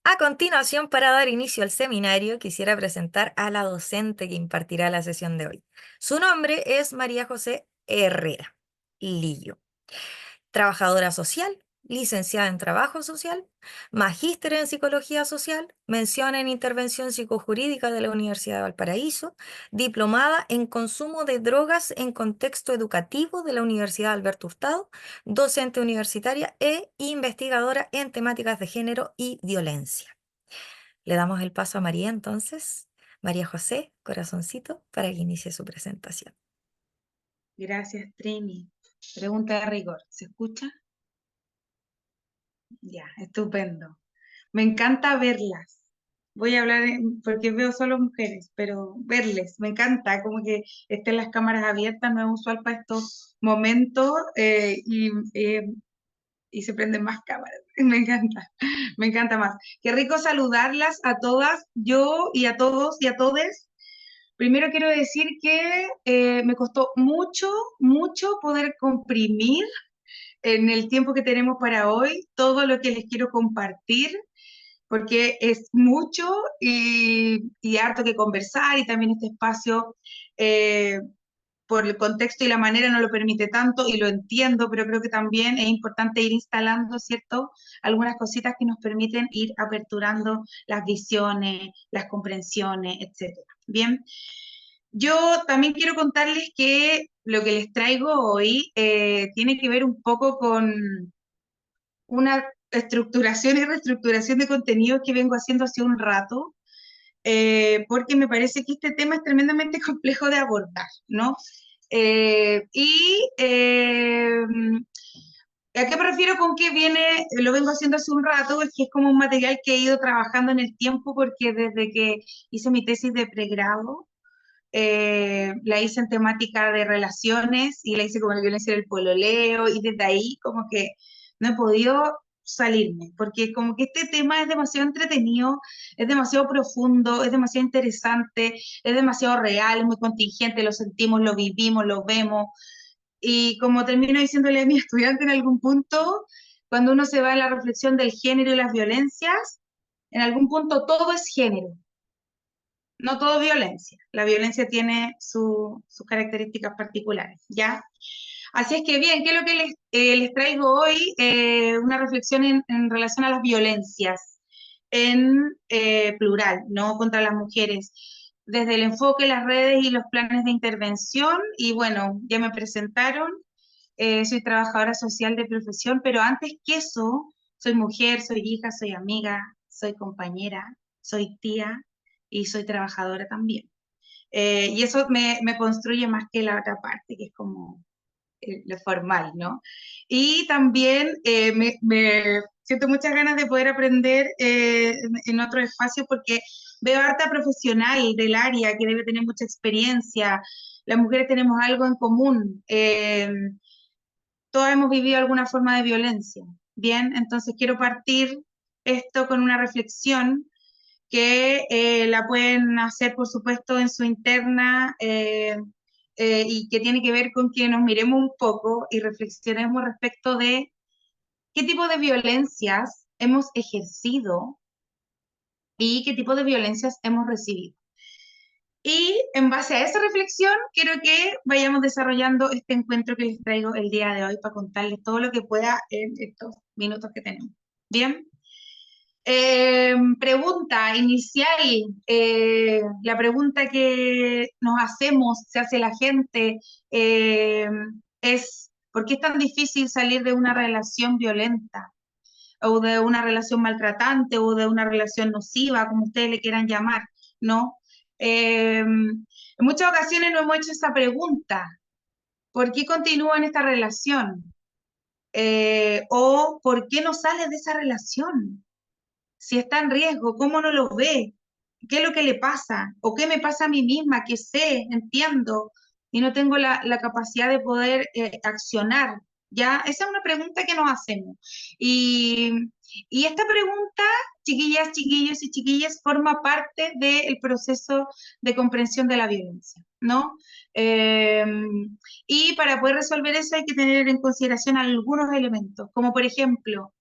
A continuación, para dar inicio al seminario, quisiera presentar a la docente que impartirá la sesión de hoy. Su nombre es María José Herrera Lillo, trabajadora social, licenciada en Trabajo Social, magíster en Psicología Social, mención en Intervención Psicojurídica de la Universidad de Valparaíso, diplomada en Consumo de Drogas en Contexto Educativo de la Universidad Alberto Hurtado, docente universitaria e investigadora en temáticas de género y violencia. Le damos el paso a María entonces. María José, corazoncito, para que inicie su presentación. Gracias, Trini. Pregunta de rigor. ¿Se escucha? Ya, estupendo. Me encanta verlas. Voy a hablar porque veo solo mujeres, pero verles, me encanta, como que estén las cámaras abiertas, no es usual para estos momentos y se prenden más cámaras. Me encanta más. Qué rico saludarlas a todas, yo y a todos y a todes. Primero quiero decir que me costó mucho, mucho poder comprimir en el tiempo que tenemos para hoy todo lo que les quiero compartir, porque es mucho y harto que conversar y también este espacio, eh, por el contexto y la manera no lo permite tanto y lo entiendo, pero creo que también es importante ir instalando, ¿cierto? Algunas cositas que nos permiten ir aperturando las visiones, las comprensiones, etcétera. Bien, yo también quiero contarles que lo que les traigo hoy tiene que ver un poco con una estructuración y reestructuración de contenidos que vengo haciendo hace un rato, porque me parece que este tema es tremendamente complejo de abordar, ¿no? Eh, y eh, ¿A qué me refiero con que viene, lo vengo haciendo hace un rato? Es que es como un material que he ido trabajando en el tiempo, porque desde que hice mi tesis de pregrado, la hice en temática de relaciones y la hice como la violencia del pololeo, y desde ahí como que no he podido salirme, porque como que este tema es demasiado entretenido, es demasiado profundo, es demasiado interesante, es demasiado real, es muy contingente, lo sentimos, lo vivimos, lo vemos, y como termino diciéndole a mi estudiante en algún punto, cuando uno se va a la reflexión del género y las violencias, en algún punto todo es género, no todo violencia. La violencia tiene sus características particulares, ¿ya? Así es que bien, ¿qué es lo que les traigo hoy? Una reflexión en relación a las violencias en plural, no contra las mujeres, desde el enfoque, las redes y los planes de intervención. Y bueno, ya me presentaron, soy trabajadora social de profesión, pero antes que eso, soy mujer, soy hija, soy amiga, soy compañera, soy tía y soy trabajadora también. Y eso me construye más que la otra parte, que es como lo formal, ¿no? Y también me siento muchas ganas de poder aprender en otro espacio, porque veo harta profesional del área que debe tener mucha experiencia. Las mujeres tenemos algo en común. Todas hemos vivido alguna forma de violencia. Bien, entonces quiero partir esto con una reflexión que la pueden hacer, por supuesto, en su interna, y que tiene que ver con que nos miremos un poco y reflexionemos respecto de qué tipo de violencias hemos ejercido y qué tipo de violencias hemos recibido. Y en base a esa reflexión, quiero que vayamos desarrollando este encuentro que les traigo el día de hoy para contarles todo lo que pueda en estos minutos que tenemos. Bien. Pregunta inicial, la pregunta que nos hacemos, se hace la gente, eh, es ¿por qué es tan difícil salir de una relación violenta o de una relación maltratante o de una relación nociva, como ustedes le quieran llamar, ¿no? En muchas ocasiones nos hemos hecho esa pregunta: ¿por qué continúa en esta relación? ¿O por qué no sales de esa relación? Si está en riesgo, ¿cómo no lo ve? ¿Qué es lo que le pasa? ¿O qué me pasa a mí misma que sé, entiendo y no tengo la capacidad de poder accionar? ¿Ya? Esa es una pregunta que nos hacemos. Y, y esta pregunta, chiquillas, chiquillos y chiquillas, forma parte del proceso de comprensión de la violencia, ¿no? Eh, y para poder resolver eso hay que tener en consideración algunos elementos, como por ejemplo,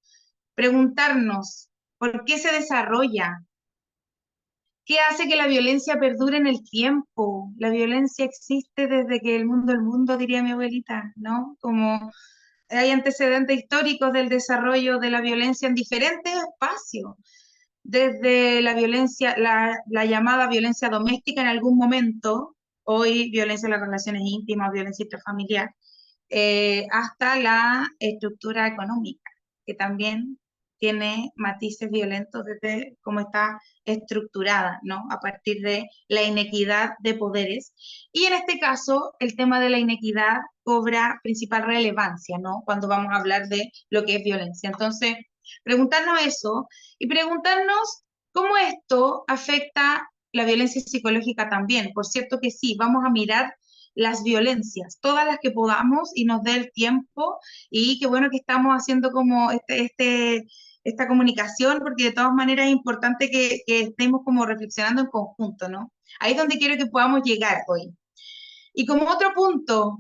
preguntarnos: ¿Por qué se desarrolla? ¿Qué hace que la violencia perdure en el tiempo? La violencia existe desde que el mundo, diría mi abuelita, ¿no? Como hay antecedentes históricos del desarrollo de la violencia en diferentes espacios, desde la violencia, la llamada violencia doméstica en algún momento, hoy violencia en las relaciones íntimas, violencia intrafamiliar, hasta la estructura económica, que también tiene matices violentos desde cómo está estructurada, ¿no? A partir de la inequidad de poderes. Y en este caso, el tema de la inequidad cobra principal relevancia, ¿no? Cuando vamos a hablar de lo que es violencia. Entonces, preguntarnos eso y preguntarnos cómo esto afecta la violencia psicológica también. Por cierto que sí, vamos a mirar las violencias, todas las que podamos y nos dé el tiempo y qué bueno que estamos haciendo como esta comunicación porque de todas maneras es importante que estemos como reflexionando en conjunto, ¿no? Ahí es donde quiero que podamos llegar hoy. Y como otro punto,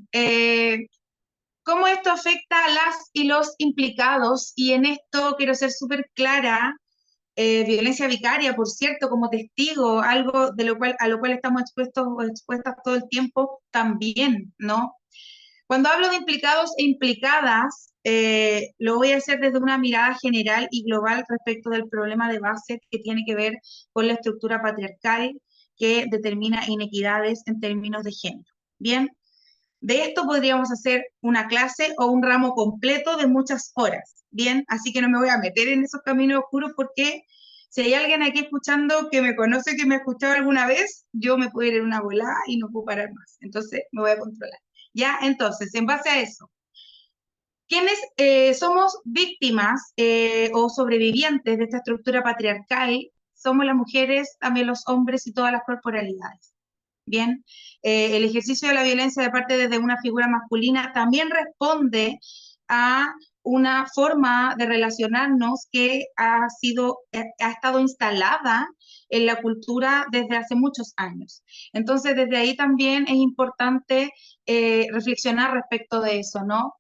cómo esto afecta a las y los implicados, y en esto quiero ser súper clara, violencia vicaria, por cierto, como testigo, algo de lo cual, a lo cual estamos expuestos o expuestas todo el tiempo también, ¿no? Cuando hablo de implicados e implicadas, lo voy a hacer desde una mirada general y global respecto del problema de base que tiene que ver con la estructura patriarcal que determina inequidades en términos de género. Bien, de esto podríamos hacer una clase o un ramo completo de muchas horas, ¿bien? Así que no me voy a meter en esos caminos oscuros porque si hay alguien aquí escuchando que me conoce, que me ha escuchado alguna vez, yo me puedo ir en una volada y no puedo parar más. Entonces me voy a controlar. Ya, entonces, en base a eso, ¿quiénes somos víctimas o sobrevivientes de esta estructura patriarcal? Somos las mujeres, también los hombres y todas las corporalidades. Bien, el ejercicio de la violencia de parte desde una figura masculina también responde a una forma de relacionarnos que ha estado instalada en la cultura desde hace muchos años. Entonces, desde ahí también es importante reflexionar respecto de eso, ¿no?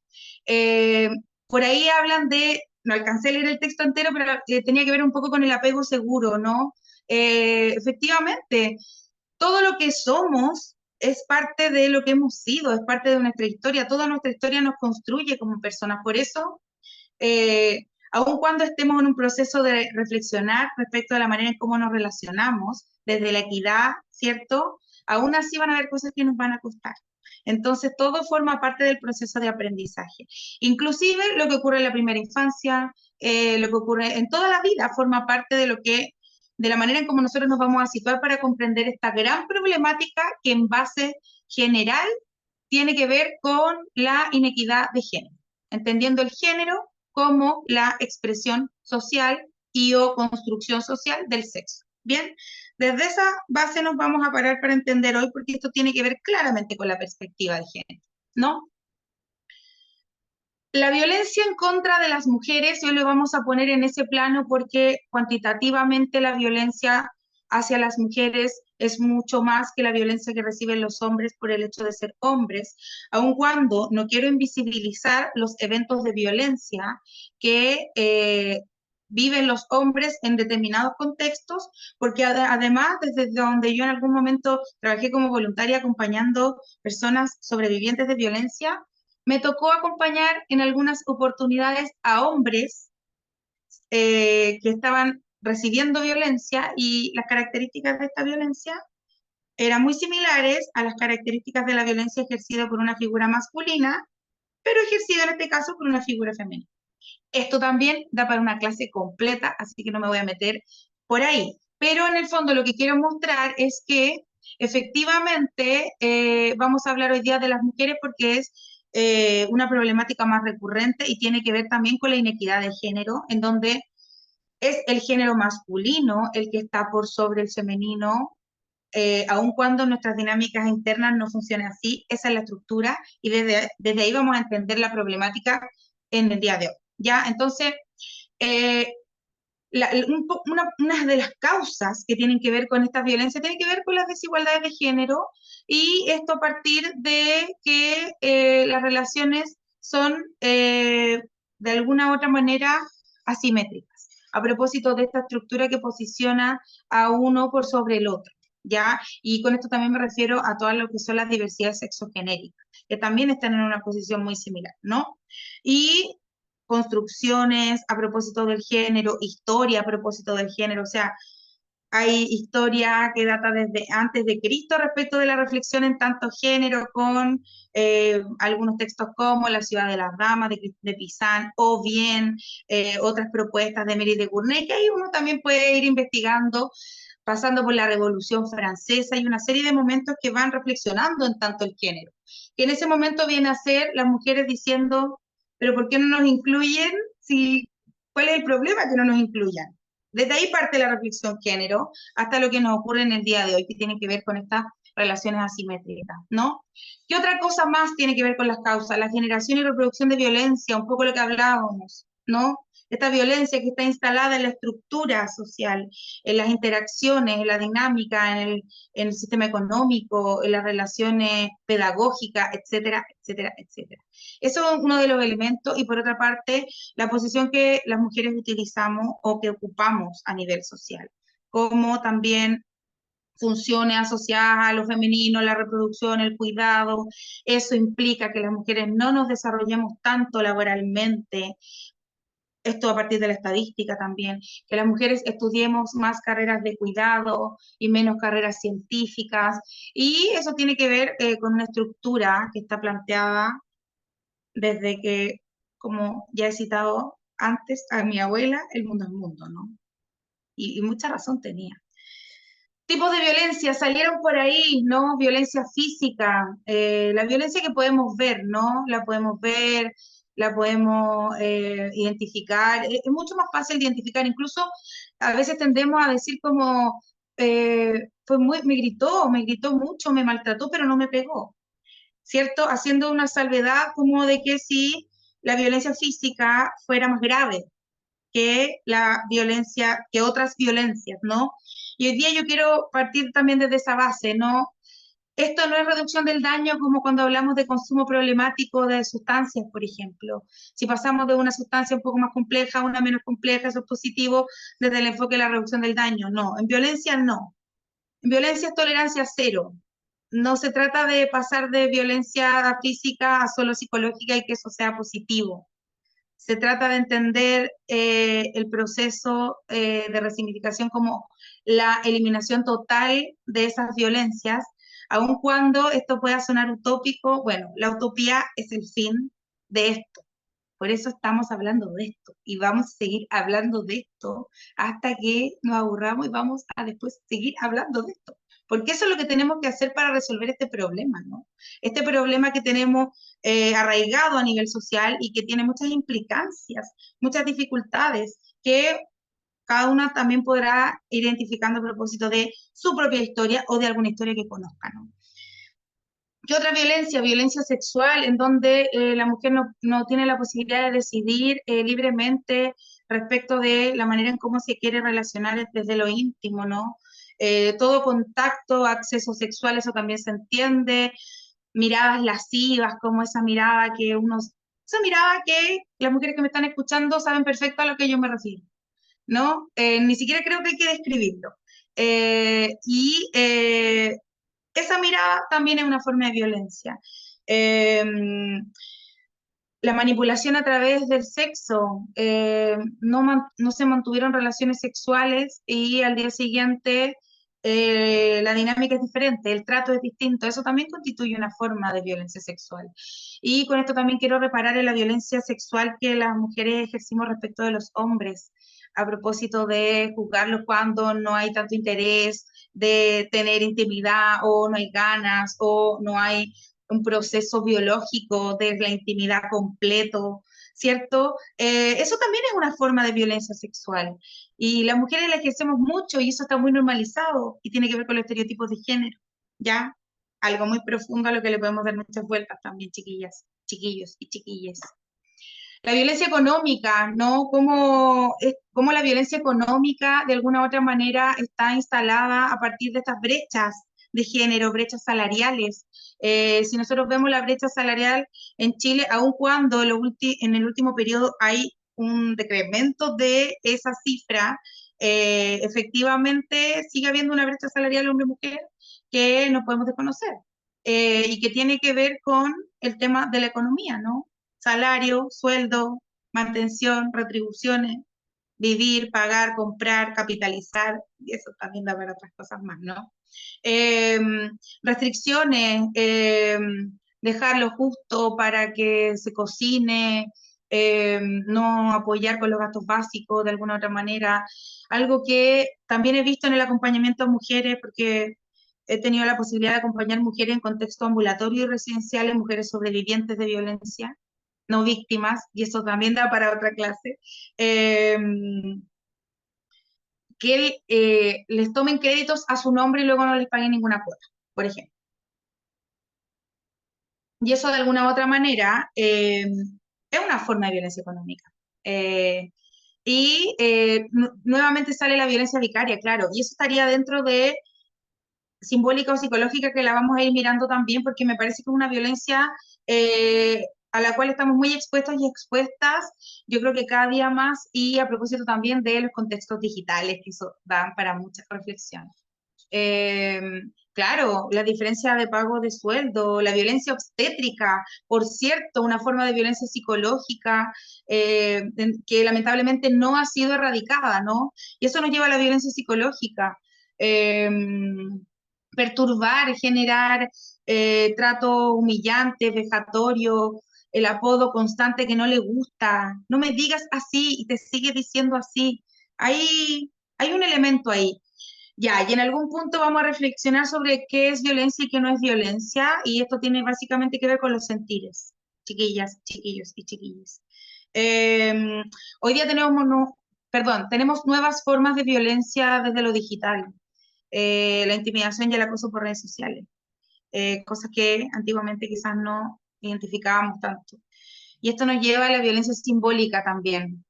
Eh, por ahí hablan de, no alcancé a leer el texto entero, pero tenía que ver un poco con el apego seguro, ¿no? Efectivamente, todo lo que somos es parte de lo que hemos sido, es parte de nuestra historia, toda nuestra historia nos construye como personas. Por eso, aun cuando estemos en un proceso de reflexionar respecto a la manera en cómo nos relacionamos, desde la equidad, ¿cierto? Aún así van a haber cosas que nos van a costar. Entonces, todo forma parte del proceso de aprendizaje. Inclusive lo que ocurre en la primera infancia, lo que ocurre en toda la vida, forma parte de lo que de la manera en cómo nosotros nos vamos a situar para comprender esta gran problemática que en base general tiene que ver con la inequidad de género, entendiendo el género como la expresión social y o construcción social del sexo. Bien, desde esa base nos vamos a parar para entender hoy, porque esto tiene que ver claramente con la perspectiva de género, ¿no? La violencia en contra de las mujeres, hoy lo vamos a poner en ese plano porque cuantitativamente la violencia hacia las mujeres es mucho más que la violencia que reciben los hombres por el hecho de ser hombres, aun cuando no quiero invisibilizar los eventos de violencia que viven los hombres en determinados contextos, porque además desde donde yo en algún momento trabajé como voluntaria acompañando personas sobrevivientes de violencia, me tocó acompañar en algunas oportunidades a hombres que estaban recibiendo violencia y las características de esta violencia eran muy similares a las características de la violencia ejercida por una figura masculina, pero ejercida en este caso por una figura femenina. Esto también da para una clase completa, así que no me voy a meter por ahí. Pero en el fondo lo que quiero mostrar es que efectivamente vamos a hablar hoy día de las mujeres porque es una problemática más recurrente y tiene que ver también con la inequidad de género, en donde es el género masculino el que está por sobre el femenino, aun cuando nuestras dinámicas internas no funcionen así, esa es la estructura y desde ahí vamos a entender la problemática en el día de hoy. ¿Ya? Entonces, eh, una de las causas que tienen que ver con esta violencia tiene que ver con las desigualdades de género y esto a partir de que las relaciones son de alguna u otra manera asimétricas. a propósito de esta estructura que posiciona a uno por sobre el otro, ¿ya? Y con esto también me refiero a todas lo que son las diversidades sexogenéricas, que también están en una posición muy similar, ¿no? Y construcciones a propósito del género, historia a propósito del género, o sea, hay historia que data desde antes de Cristo respecto de la reflexión en tanto género, con algunos textos como La ciudad de las damas de Pizan, o bien otras propuestas de Mary de Gournay, que ahí uno también puede ir investigando, pasando por la Revolución Francesa y una serie de momentos que van reflexionando en tanto el género. Que en ese momento viene a ser las mujeres diciendo, pero ¿por qué no nos incluyen? Si, ¿cuál es el problema que no nos incluyan? Desde ahí parte la reflexión género hasta lo que nos ocurre en el día de hoy, que tiene que ver con estas relaciones asimétricas, ¿no? ¿Qué otra cosa más tiene que ver con las causas? La generación y reproducción de violencia, un poco lo que hablábamos, ¿no? Esta violencia que está instalada en la estructura social, en las interacciones, en la dinámica, en el sistema económico, en las relaciones pedagógicas, etcétera, etcétera, etcétera. Eso es uno de los elementos. Y por otra parte, la posición que las mujeres utilizamos o que ocupamos a nivel social, como también funciones asociadas a lo femenino, la reproducción, el cuidado. Eso implica que las mujeres no nos desarrollemos tanto laboralmente, esto a partir de la estadística también, que las mujeres estudiemos más carreras de cuidado y menos carreras científicas, y eso tiene que ver con una estructura que está planteada desde que, como ya he citado antes a mi abuela, el mundo es mundo, ¿no? Y mucha razón tenía. Tipos de violencia salieron por ahí, ¿no? Violencia física, la violencia que podemos ver, ¿no? La podemos ver, la podemos identificar, es mucho más fácil de identificar, incluso a veces tendemos a decir como, me gritó mucho, me maltrató, pero no me pegó, ¿cierto? Haciendo una salvedad como de que si la violencia física fuera más grave que la violencia, que otras violencias, ¿no? Y hoy día yo quiero partir también desde esa base, ¿no? Esto no es reducción del daño como cuando hablamos de consumo problemático de sustancias, por ejemplo. Si pasamos de una sustancia un poco más compleja a una menos compleja, eso es positivo desde el enfoque de la reducción del daño. No, en violencia no. En violencia es tolerancia cero. No se trata de pasar de violencia física a solo psicológica y que eso sea positivo. Se trata de entender el proceso de resignificación como la eliminación total de esas violencias, aun cuando esto pueda sonar utópico. Bueno, la utopía es el fin de esto. Por eso estamos hablando de esto y vamos a seguir hablando de esto hasta que nos aburramos y vamos a después seguir hablando de esto. Porque eso es lo que tenemos que hacer para resolver este problema, ¿no? Este problema que tenemos arraigado a nivel social y que tiene muchas implicancias, muchas dificultades, que cada una también podrá ir identificando a propósito de su propia historia o de alguna historia que conozca, ¿no? ¿Qué otra violencia? Violencia sexual, en donde la mujer no tiene la posibilidad de decidir libremente respecto de la manera en cómo se quiere relacionar desde lo íntimo, ¿no? Todo contacto, acceso sexual, eso también se entiende, miradas lascivas, como esa mirada que las mujeres que me están escuchando saben perfecto a lo que yo me refiero, ¿no? Ni siquiera creo que hay que describirlo. Y esa mirada también es una forma de violencia. Eh, la manipulación a través del sexo, no se mantuvieron relaciones sexuales y al día siguiente la dinámica es diferente, el trato es distinto, eso también constituye una forma de violencia sexual. Y con esto también quiero reparar en la violencia sexual que las mujeres ejercimos respecto de los hombres, a propósito de juzgarlos cuando no hay tanto interés, de tener intimidad o no hay ganas o no hay un proceso biológico de la intimidad completo, ¿cierto? Eso también es una forma de violencia sexual. Y las mujeres la ejercemos mucho y eso está muy normalizado y tiene que ver con los estereotipos de género, ¿ya? Algo muy profundo a lo que le podemos dar muchas vueltas también, chiquillas, chiquillos y chiquilles. La violencia económica, ¿no? Cómo la violencia económica de alguna u otra manera está instalada a partir de estas brechas de género, brechas salariales. Si nosotros vemos la brecha salarial en Chile, aun cuando en el último periodo hay un decremento de esa cifra, efectivamente sigue habiendo una brecha salarial hombre-mujer que no podemos desconocer, y que tiene que ver con el tema de la economía, ¿no? Salario, sueldo, mantención, retribuciones, vivir, pagar, comprar, capitalizar, y eso también da para otras cosas más, ¿no? Eh, restricciones, dejar lo justo para que se cocine, no apoyar con los gastos básicos de alguna otra manera, algo que también he visto en el acompañamiento a mujeres, porque he tenido la posibilidad de acompañar mujeres en contexto ambulatorio y residenciales, mujeres sobrevivientes de violencia, no víctimas, y eso también da para otra clase. Eh, que les tomen créditos a su nombre y luego no les paguen ninguna cuota, por ejemplo. Y eso de alguna u otra manera es una forma de violencia económica. Nuevamente sale la violencia vicaria, claro, y eso estaría dentro de simbólica o psicológica, que la vamos a ir mirando también, porque me parece que es una violencia a la cual estamos muy expuestos y expuestas, yo creo que cada día más, y a propósito también de los contextos digitales, que eso dan para muchas reflexiones. Eh, claro, la diferencia de pago de sueldo, la violencia obstétrica, por cierto, una forma de violencia psicológica que lamentablemente no ha sido erradicada, ¿no? Y eso nos lleva a la violencia psicológica. Eh, perturbar, generar trato humillante, vejatorio, el apodo constante que no le gusta. No me digas así y te sigue diciendo así. Hay un elemento ahí. Ya, y en algún punto vamos a reflexionar sobre qué es violencia y qué no es violencia, y esto tiene básicamente que ver con los sentires, chiquillas, chiquillos y chiquillas. Eh, hoy día tenemos nuevas formas de violencia desde lo digital, la intimidación y el acoso por redes sociales, cosas que antiguamente quizás no identificábamos tanto. Y esto nos lleva a la violencia simbólica también,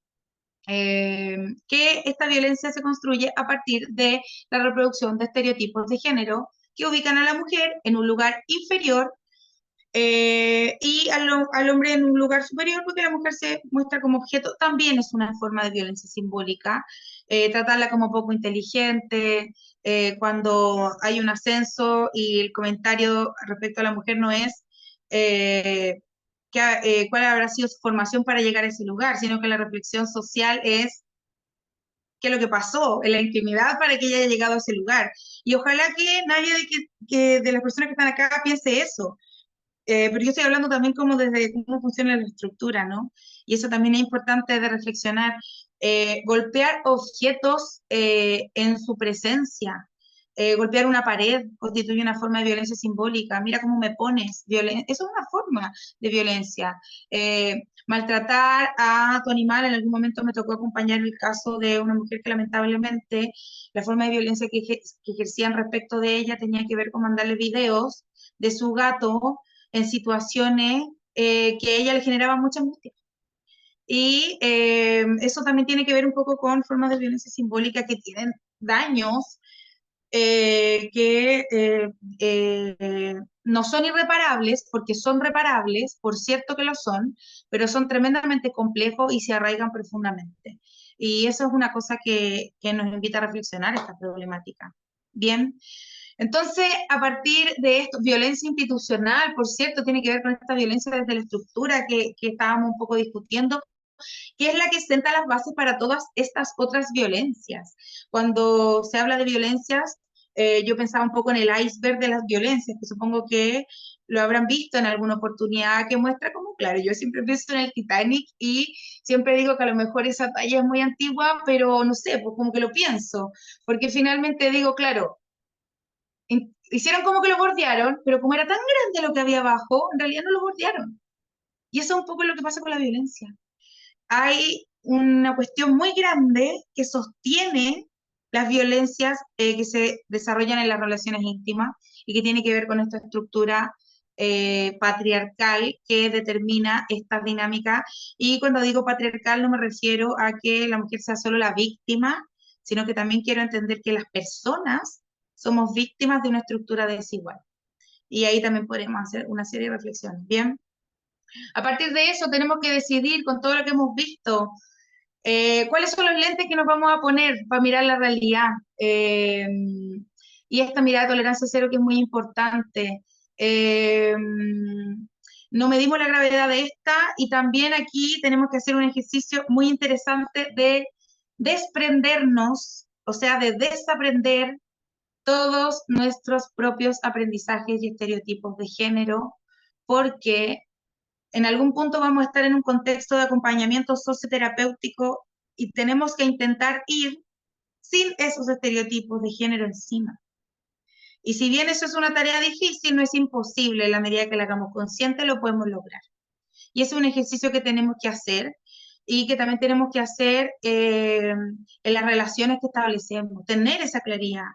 que esta violencia se construye a partir de la reproducción de estereotipos de género que ubican a la mujer en un lugar inferior y al hombre en un lugar superior, porque la mujer se muestra como objeto. También es una forma de violencia simbólica, tratarla como poco inteligente, cuando hay un ascenso y el comentario respecto a la mujer no es cuál habrá sido su formación para llegar a ese lugar, sino que la reflexión social es qué es lo que pasó en la intimidad para que ella haya llegado a ese lugar. Y ojalá que nadie de las personas que están acá piense eso. Pero yo estoy hablando también como desde cómo funciona la estructura, ¿no? Y eso también es importante de reflexionar. Golpear objetos en su presencia, golpear una pared constituye una forma de violencia simbólica. Mira cómo me pones, eso es una forma de violencia. Maltratar a tu animal, en algún momento me tocó acompañar el caso de una mujer que lamentablemente la forma de violencia que ejercían respecto de ella tenía que ver con mandarle videos de su gato en situaciones que a ella le generaban mucha angustia. Y eso también tiene que ver un poco con formas de violencia simbólica que tienen daños que no son irreparables, porque son reparables, por cierto que lo son, pero son tremendamente complejos y se arraigan profundamente. Y eso es una cosa que nos invita a reflexionar esta problemática. Bien, entonces, a partir de esto, violencia institucional, por cierto, tiene que ver con esta violencia desde la estructura que estábamos un poco discutiendo, que es la que sienta las bases para todas estas otras violencias. Cuando se habla de violencias, yo pensaba un poco en el iceberg de las violencias, que supongo que lo habrán visto en alguna oportunidad que muestra como, claro, yo siempre pienso en el Titanic y siempre digo que a lo mejor esa talla es muy antigua, pero no sé, pues como que lo pienso, porque finalmente digo, claro, hicieron como que lo bordearon, pero como era tan grande lo que había abajo, en realidad no lo bordearon. Y eso es un poco lo que pasa con la violencia. Hay una cuestión muy grande que sostiene las violencias que se desarrollan en las relaciones íntimas y que tiene que ver con esta estructura patriarcal que determina esta dinámica. Y cuando digo patriarcal no me refiero a que la mujer sea solo la víctima, sino que también quiero entender que las personas somos víctimas de una estructura desigual. Y ahí también podemos hacer una serie de reflexiones. Bien, a partir de eso tenemos que decidir con todo lo que hemos visto. ¿Cuáles son los lentes que nos vamos a poner para mirar la realidad? Y esta mirada de tolerancia cero que es muy importante. Eh, no medimos la gravedad de esta y también aquí tenemos que hacer un ejercicio muy interesante de desprendernos, o sea, de desaprender todos nuestros propios aprendizajes y estereotipos de género, porque en algún punto vamos a estar en un contexto de acompañamiento socioterapéutico y tenemos que intentar ir sin esos estereotipos de género encima. Y si bien eso es una tarea difícil, no es imposible, en la medida que la hagamos consciente lo podemos lograr. Y es un ejercicio que tenemos que hacer y que también tenemos que hacer en las relaciones que establecemos, tener esa claridad.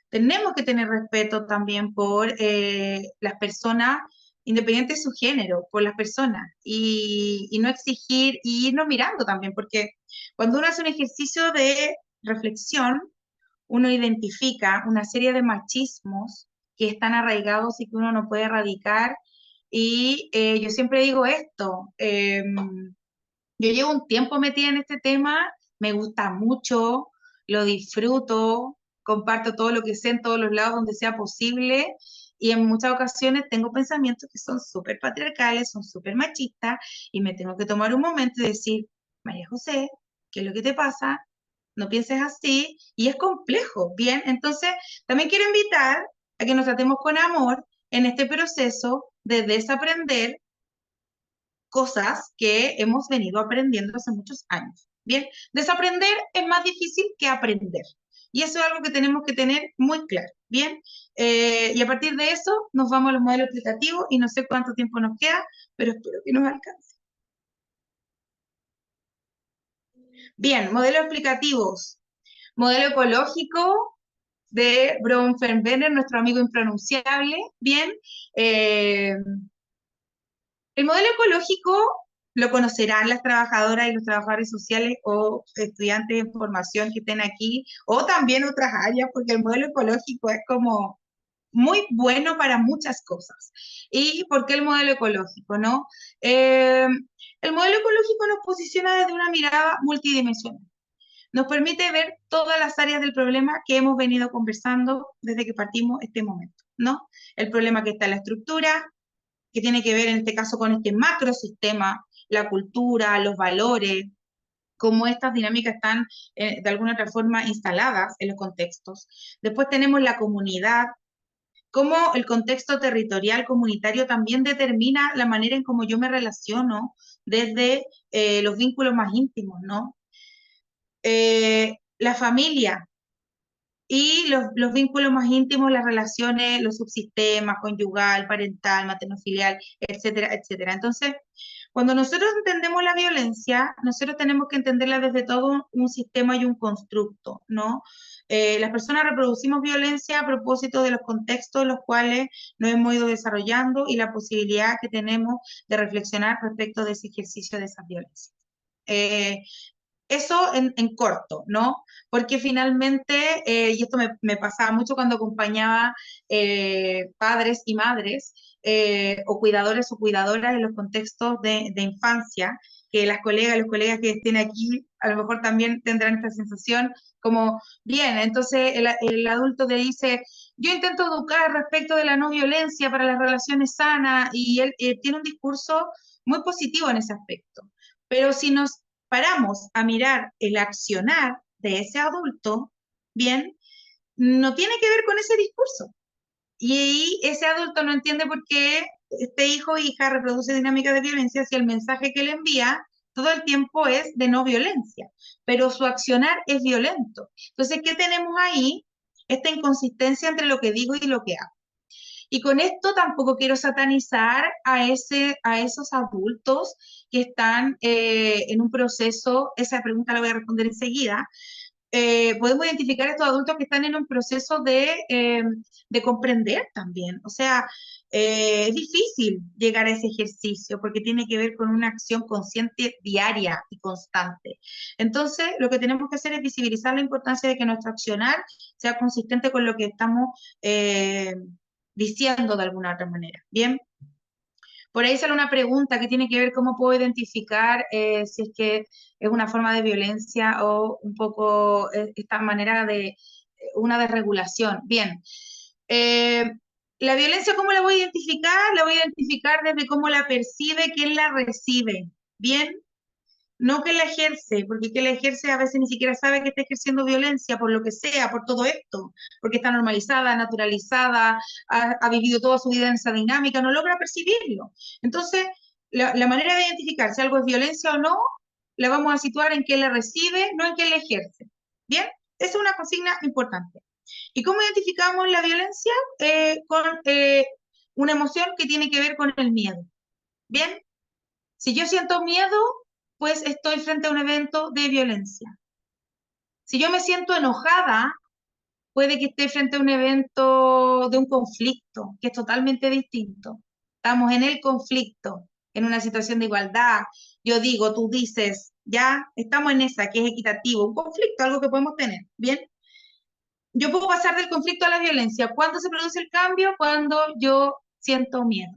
Tenemos que tener respeto también por las personas, independiente de su género, por las personas, y no exigir, y irnos mirando también, porque cuando uno hace un ejercicio de reflexión, uno identifica una serie de machismos que están arraigados y que uno no puede erradicar. Y yo siempre digo esto, yo llevo un tiempo metida en este tema, me gusta mucho, lo disfruto, comparto todo lo que sé en todos los lados donde sea posible y en muchas ocasiones tengo pensamientos que son súper patriarcales, son súper machistas y me tengo que tomar un momento y decir, María José, ¿qué es lo que te pasa? No pienses así y es complejo, ¿bien? Entonces, también quiero invitar a que nos tratemos con amor en este proceso de desaprender cosas que hemos venido aprendiendo hace muchos años. Bien, desaprender es más difícil que aprender. Y eso es algo que tenemos que tener muy claro. Bien, y a partir de eso nos vamos a los modelos explicativos y no sé cuánto tiempo nos queda, pero espero que nos alcance. Bien, modelos explicativos. Modelo ecológico de Bronfenbrenner, nuestro amigo impronunciable. Bien, eh, el modelo ecológico lo conocerán las trabajadoras y los trabajadores sociales o estudiantes en formación que estén aquí, o también otras áreas, porque el modelo ecológico es como muy bueno para muchas cosas. ¿Y por qué el modelo ecológico, no? El modelo ecológico nos posiciona desde una mirada multidimensional. Nos permite ver todas las áreas del problema que hemos venido conversando desde que partimos este momento, ¿no? El problema que está en la estructura, que tiene que ver en este caso con este macrosistema, la cultura, los valores, cómo estas dinámicas están de alguna otra forma instaladas en los contextos. Después tenemos la comunidad, cómo el contexto territorial comunitario también determina la manera en cómo yo me relaciono desde los vínculos más íntimos, ¿no? La familia, y los vínculos más íntimos, las relaciones, los subsistemas, conyugal, parental, materno-filial, etcétera, etcétera. Entonces, cuando nosotros entendemos la violencia, nosotros tenemos que entenderla desde todo un sistema y un constructo, ¿no? Las personas reproducimos violencia a propósito de los contextos en los cuales nos hemos ido desarrollando y la posibilidad que tenemos de reflexionar respecto de ese ejercicio de esas violencias. Eh, Eso en corto, ¿no? Porque finalmente, y esto me pasaba mucho cuando acompañaba padres y madres, o cuidadores o cuidadoras en los contextos de infancia, que las colegas, los colegas que estén aquí, a lo mejor también tendrán esta sensación como, bien, entonces el adulto te dice, yo intento educar respecto de la no violencia para las relaciones sanas, y él tiene un discurso muy positivo en ese aspecto. Pero si nos paramos a mirar el accionar de ese adulto, bien, no tiene que ver con ese discurso. Y ese adulto no entiende por qué este hijo o hija reproduce dinámicas de violencia si el mensaje que le envía todo el tiempo es de no violencia, pero su accionar es violento. Entonces, ¿qué tenemos ahí? Esta inconsistencia entre lo que digo y lo que hago. Y con esto tampoco quiero satanizar a esos adultos que están en un proceso, esa pregunta la voy a responder enseguida. Podemos identificar a estos adultos que están en un proceso de comprender también. O sea, es difícil llegar a ese ejercicio porque tiene que ver con una acción consciente diaria y constante. Entonces, lo que tenemos que hacer es visibilizar la importancia de que nuestro accionar sea consistente con lo que estamos diciendo de alguna otra manera. Bien, Por ahí sale una pregunta que tiene que ver cómo puedo identificar si es que es una forma de violencia o un poco esta manera de una desregulación. Bien. Eh, la violencia, ¿cómo la voy a identificar? La voy a identificar desde cómo la percibe, quién la recibe. Bien, no que la ejerce, porque que la ejerce a veces ni siquiera sabe que está ejerciendo violencia por lo que sea, por todo esto, porque está normalizada, naturalizada, ha vivido toda su vida en esa dinámica, no logra percibirlo. Entonces, la manera de identificar si algo es violencia o no, la vamos a situar en qué la recibe, no en qué la ejerce. Bien, esa es una consigna importante. ¿Y cómo identificamos la violencia? Con una emoción que tiene que ver con el miedo. Bien, si yo siento miedo, pues estoy frente a un evento de violencia. Si yo me siento enojada, puede que esté frente a un evento de un conflicto, que es totalmente distinto. Estamos en el conflicto, en una situación de igualdad. Yo digo, tú dices, ya estamos en esa, que es equitativo, un conflicto, algo que podemos tener. Bien, yo puedo pasar del conflicto a la violencia. ¿Cuándo se produce el cambio? Cuando yo siento miedo.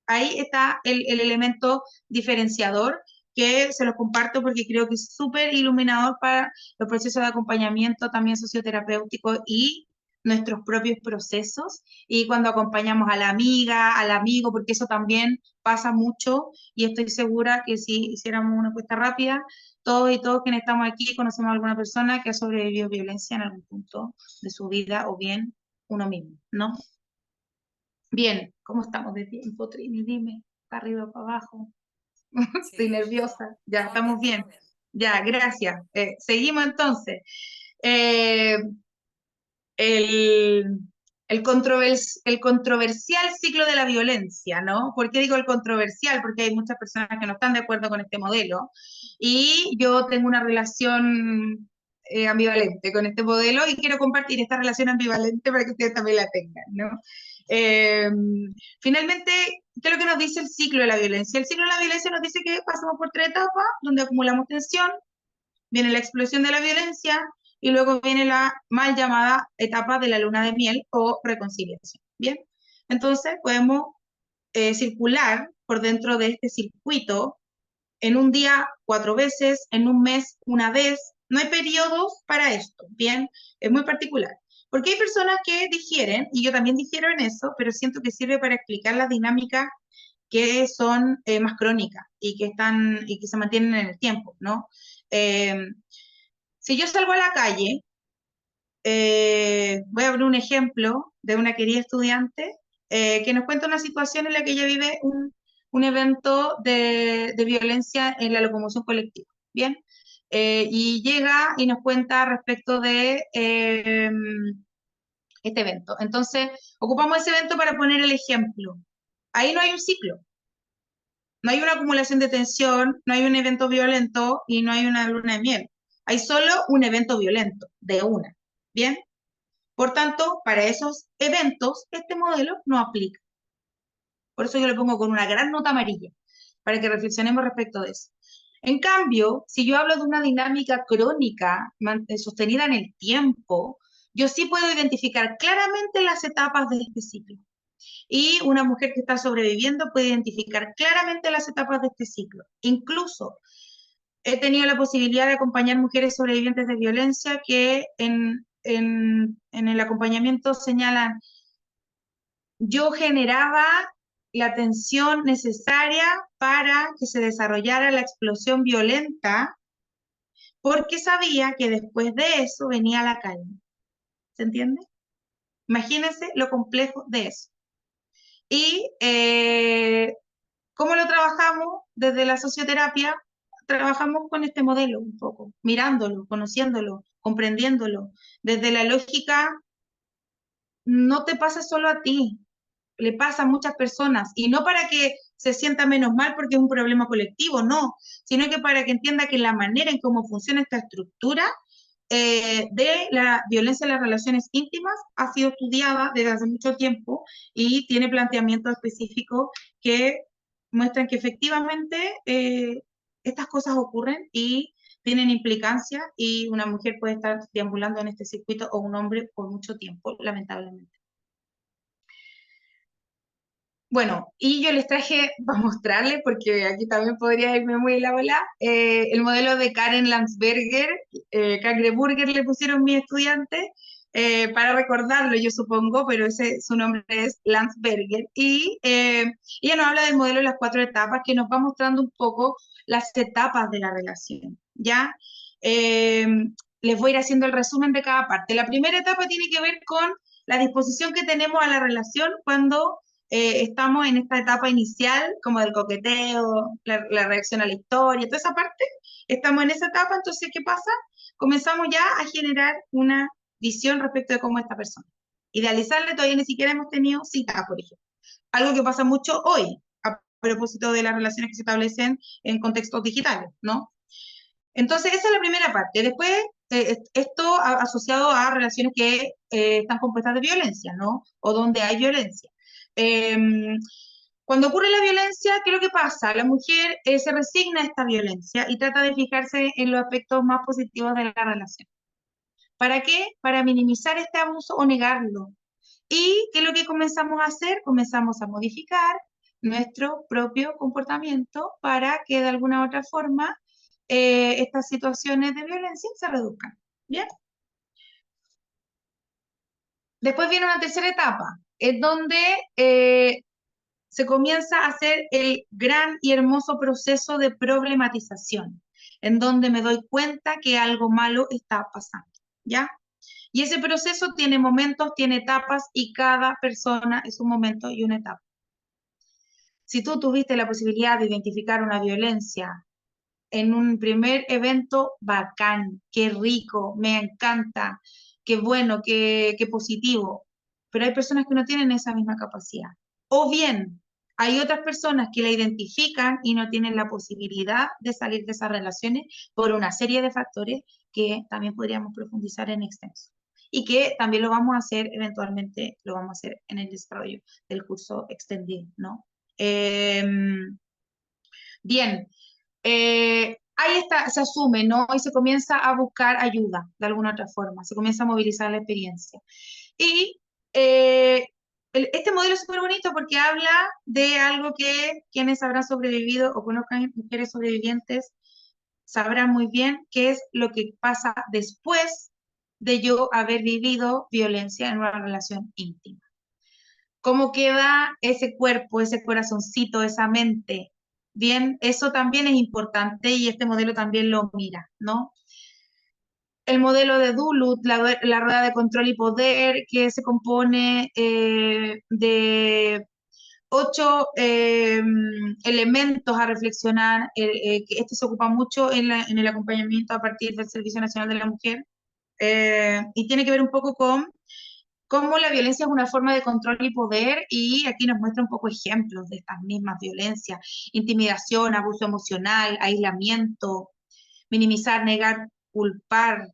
Ahí está el elemento diferenciador que se los comparto porque creo que es súper iluminador para los procesos de acompañamiento también socioterapéutico y nuestros propios procesos y cuando acompañamos a la amiga, al amigo, porque eso también pasa mucho y estoy segura que si hiciéramos una encuesta rápida, todos y todos quienes estamos aquí conocemos a alguna persona que ha sobrevivido a violencia en algún punto de su vida o bien uno mismo, ¿no? Bien, ¿cómo estamos de tiempo, Trini? Dime, ¿para arriba, para abajo? Sí, Estoy estamos, nerviosa. Ya, estamos bien, estamos bien. estamos bien. Ya, gracias. Seguimos entonces. Eh, el, el controversial ciclo de la violencia, ¿no? ¿Por qué digo el controversial? Porque hay muchas personas que no están de acuerdo con este modelo y yo tengo una relación ambivalente con este modelo y quiero compartir esta relación ambivalente para que ustedes también la tengan, ¿no? Eh, Finalmente, ¿qué es lo que nos dice el ciclo de la violencia? El ciclo de la violencia nos dice que pasamos por tres etapas donde acumulamos tensión, viene la explosión de la violencia y luego viene la mal llamada etapa de la luna de miel o reconciliación. Bien, entonces podemos circular por dentro de este circuito en un día 4 veces, en un mes una vez. No hay periodos para esto, bien, es muy particular. Porque hay personas que digieren, y yo también digiero en eso, pero siento que sirve para explicar las dinámicas que son más crónicas y que están y que se mantienen en el tiempo, ¿no? Eh, si yo salgo a la calle, voy a abrir un ejemplo de una querida estudiante que nos cuenta una situación en la que ella vive un evento de violencia en la locomoción colectiva. Bien, y llega y nos cuenta respecto de este evento. Entonces, ocupamos ese evento para poner el ejemplo. Ahí no hay un ciclo, no hay una acumulación de tensión, no hay un evento violento y no hay una luna de miel. Hay solo un evento violento, de una. Bien, por tanto, para esos eventos, este modelo no aplica. Por eso yo le pongo con una gran nota amarilla, para que reflexionemos respecto de eso. En cambio, si yo hablo de una dinámica crónica sostenida en el tiempo, yo sí puedo identificar claramente las etapas de este ciclo. Y una mujer que está sobreviviendo puede identificar claramente las etapas de este ciclo. Incluso he tenido la posibilidad de acompañar mujeres sobrevivientes de violencia que en el acompañamiento señalan, yo generaba la tensión necesaria para que se desarrollara la explosión violenta porque sabía que después de eso venía la calma. ¿Se entiende? Imagínense lo complejo de eso. Y ¿cómo lo trabajamos desde la socioterapia? Trabajamos con este modelo un poco, mirándolo, conociéndolo, comprendiéndolo. Desde la lógica, no te pasa solo a ti, le pasa a muchas personas. Y no para que se sienta menos mal porque es un problema colectivo, no, sino que para que entienda que la manera en cómo funciona esta estructura de la violencia en las relaciones íntimas ha sido estudiada desde hace mucho tiempo y tiene planteamientos específicos que muestran que efectivamente estas cosas ocurren y tienen implicancia y una mujer puede estar deambulando en este circuito o un hombre por mucho tiempo, lamentablemente. Bueno, y yo les traje para mostrarles, porque aquí también podría irme muy la bola, el modelo de Karen Landsberger, Cangreburger le pusieron mis estudiantes, para recordarlo, yo supongo, pero ese, su nombre es Landsberger. Y ella nos habla del modelo de las cuatro etapas, que nos va mostrando un poco las etapas de la relación, ¿ya? Eh, Les voy a ir haciendo el resumen de cada parte. La primera etapa tiene que ver con la disposición que tenemos a la relación cuando estamos en esta etapa inicial, como del coqueteo, la reacción a la historia, toda esa parte, estamos en esa etapa, entonces, ¿qué pasa? Comenzamos ya a generar una visión respecto de cómo es esta persona. Idealizarle, todavía ni siquiera hemos tenido cita, por ejemplo. Algo que pasa mucho hoy, a propósito de las relaciones que se establecen en contextos digitales, ¿no? Entonces, esa es la primera parte. Después, esto asociado a relaciones que están compuestas de violencia, ¿no? O donde hay violencia. Eh, Cuando ocurre la violencia, ¿qué es lo que pasa? La mujer se resigna a esta violencia y trata de fijarse en los aspectos más positivos de la relación. ¿Para qué? Para minimizar este abuso o negarlo. ¿Y qué es lo que comenzamos a hacer? Comenzamos a modificar nuestro propio comportamiento para que de alguna u otra forma estas situaciones de violencia se reduzcan. ¿Bien? Después viene una tercera etapa, en donde se comienza a hacer el gran y hermoso proceso de problematización, en donde me doy cuenta que algo malo está pasando. ¿Ya? Y ese proceso tiene momentos, tiene etapas y cada persona es un momento y una etapa. Si tú tuviste la posibilidad de identificar una violencia en un primer evento, bacán, qué rico, me encanta, qué bueno, qué positivo. Pero hay personas que no tienen esa misma capacidad. O bien, hay otras personas que la identifican y no tienen la posibilidad de salir de esas relaciones por una serie de factores que también podríamos profundizar en extenso. Y que también lo vamos a hacer, eventualmente lo vamos a hacer en el desarrollo del curso extendido, ¿no? Eh, Bien, ahí está, se asume, ¿no? Y se comienza a buscar ayuda de alguna otra forma, se comienza a movilizar la experiencia. Y eh, este modelo es súper bonito porque habla de algo que quienes habrán sobrevivido o conozcan mujeres sobrevivientes sabrán muy bien, qué es lo que pasa después de yo haber vivido violencia en una relación íntima. Cómo queda ese cuerpo, ese corazoncito, esa mente. Bien, eso también es importante y este modelo también lo mira, ¿no? El modelo de Duluth, la rueda de control y poder, que se compone de ocho elementos a reflexionar, que este se ocupa mucho en el acompañamiento a partir del Servicio Nacional de la Mujer, y tiene que ver un poco con cómo la violencia es una forma de control y poder, y aquí nos muestra un poco ejemplos de estas mismas violencias: intimidación, abuso emocional, aislamiento, minimizar, negar, culpar,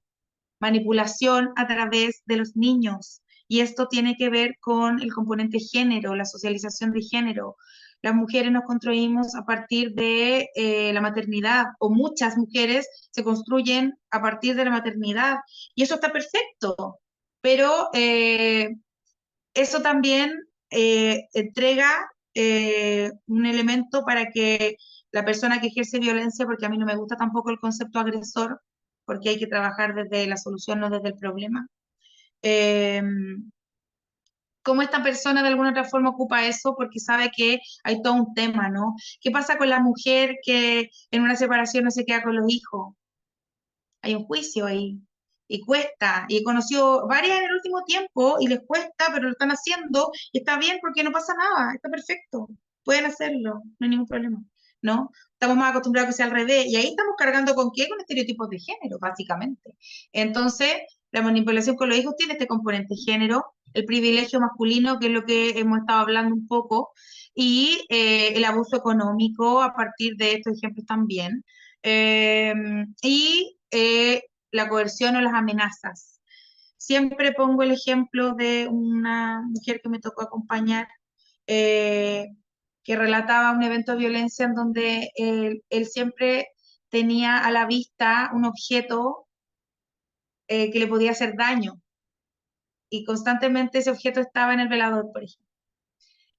manipulación a través de los niños. Y esto tiene que ver con el componente género, la socialización de género. Las mujeres nos construimos a partir de la maternidad, o muchas mujeres se construyen a partir de la maternidad, y eso está perfecto, pero eso también entrega un elemento para que la persona que ejerce violencia, porque a mí no me gusta tampoco el concepto agresor, porque hay que trabajar desde la solución, no desde el problema. Eh, Cómo esta persona de alguna otra forma ocupa eso, porque sabe que hay todo un tema, ¿no? ¿Qué pasa con la mujer que en una separación no se queda con los hijos? Hay un juicio ahí y cuesta. Y he conocido varias en el último tiempo y les cuesta, pero lo están haciendo y está bien porque no pasa nada, está perfecto. Pueden hacerlo, no hay ningún problema, ¿no? Estamos más acostumbrados a que sea al revés y ahí estamos cargando con qué, con estereotipos de género, básicamente. Entonces, la manipulación con los hijos tiene este componente género, el privilegio masculino, que es lo que hemos estado hablando un poco, y el abuso económico a partir de estos ejemplos también. Eh, y la coerción o las amenazas. Siempre pongo el ejemplo de una mujer que me tocó acompañar, eh, que relataba un evento de violencia en donde él siempre tenía a la vista un objeto que le podía hacer daño, y constantemente ese objeto estaba en el velador, por ejemplo.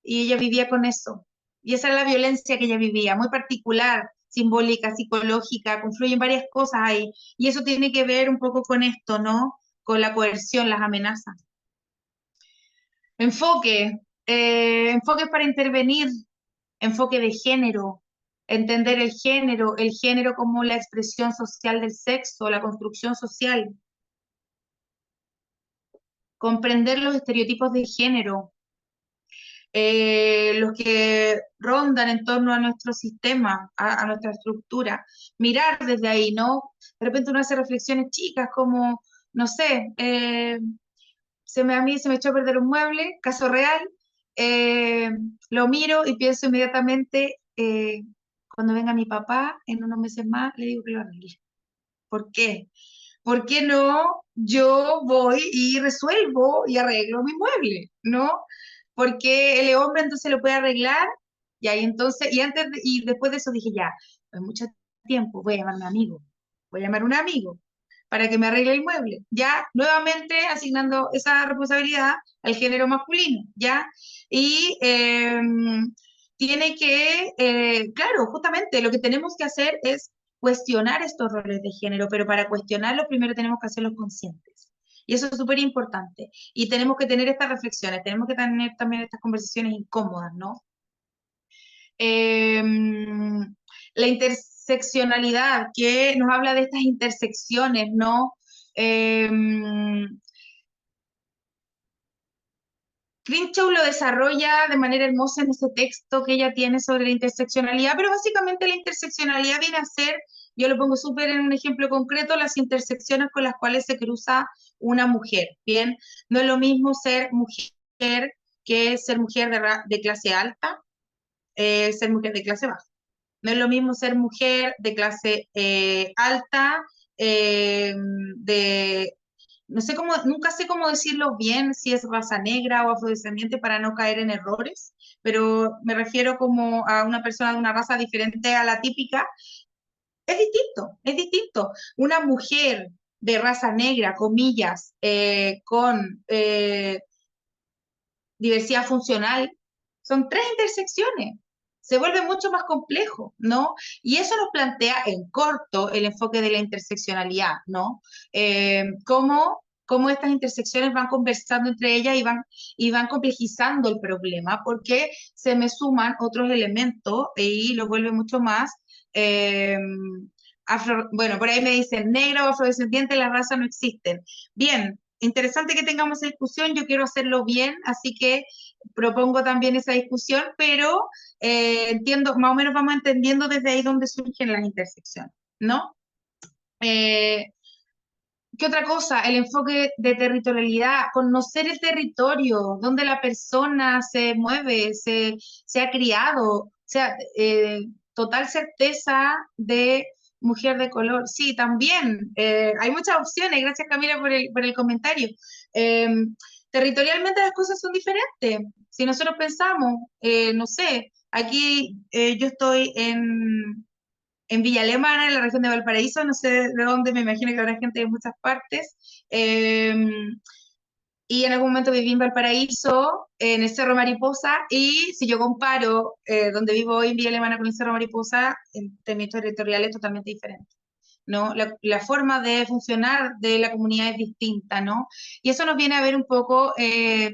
y ella vivía con eso. Y esa era la violencia que ella vivía, muy particular, simbólica, psicológica, confluyen varias cosas ahí. Y eso tiene que ver un poco con esto, ¿no? Con la coerción, las amenazas. Enfoque, enfoques para intervenir, enfoque de género, entender el género como la expresión social del sexo, la construcción social, comprender los estereotipos de género, los que rondan en torno a nuestro sistema, a nuestra estructura, mirar desde ahí, ¿no? De repente uno hace reflexiones chicas como, no sé, a mí se me echó a perder un mueble, caso real, eh, lo miro y pienso inmediatamente, cuando venga mi papá en unos meses más, le digo que lo arregle. ¿Por qué? ¿Por qué no yo voy y resuelvo y arreglo mi mueble? ¿No? Porque el hombre entonces lo puede arreglar y ahí entonces, y después de eso dije ya, no hay mucho tiempo, voy a llamar a un amigo, voy a llamar a un amigo para que me arregle el mueble, ya nuevamente asignando esa responsabilidad al género masculino, ya, y tiene que, claro, justamente lo que tenemos que hacer es cuestionar estos roles de género, pero para cuestionarlos primero tenemos que hacerlos conscientes. Y eso es súper importante. Y tenemos que tener estas reflexiones, tenemos que tener también estas conversaciones incómodas, ¿no? Eh, la interseccionalidad, que nos habla de estas intersecciones, ¿no? Eh, Crenshaw lo desarrolla de manera hermosa en ese texto que ella tiene sobre la interseccionalidad, pero básicamente la interseccionalidad viene a ser, yo lo pongo súper en un ejemplo concreto, las intersecciones con las cuales se cruza una mujer, ¿bien? No es lo mismo ser mujer que ser mujer de clase alta, ser mujer de clase baja. No es lo mismo ser mujer de clase alta, de no sé cómo, nunca sé cómo decirlo bien, si es raza negra o afrodescendiente para no caer en errores, pero me refiero como a una persona de una raza diferente a la típica. Es distinto, es distinto. Una mujer de raza negra, comillas, con diversidad funcional, son tres intersecciones. Se vuelve mucho más complejo, ¿no? Y eso nos plantea en corto el enfoque de la interseccionalidad, ¿no? Cómo estas intersecciones van conversando entre ellas y van complejizando el problema, porque se me suman otros elementos y lo vuelve mucho más eh, bueno, por ahí me dicen negro o afrodescendiente, las razas no existen. Bien, interesante que tengamos esa discusión, yo quiero hacerlo bien, así que propongo también esa discusión, pero entiendo, más o menos vamos entendiendo desde ahí dónde surgen las intersecciones, ¿no? Eh, ¿Qué otra cosa? El enfoque de territorialidad, conocer el territorio, donde la persona se mueve, se ha criado, o sea, total certeza de mujer de color. Sí, también, hay muchas opciones, gracias Camila por el comentario. Eh, Territorialmente las cosas son diferentes. Si nosotros pensamos, no sé, aquí yo estoy en Villa Alemana, en la región de Valparaíso, no sé de dónde, me imagino que habrá gente de muchas partes. Y en algún momento viví en Valparaíso, en el Cerro Mariposa, y si yo comparo donde vivo hoy en Villa Alemana con el Cerro Mariposa, en términos territoriales es totalmente diferente. ¿No? La forma de funcionar de la comunidad es distinta, ¿no? Y eso nos viene a ver un poco,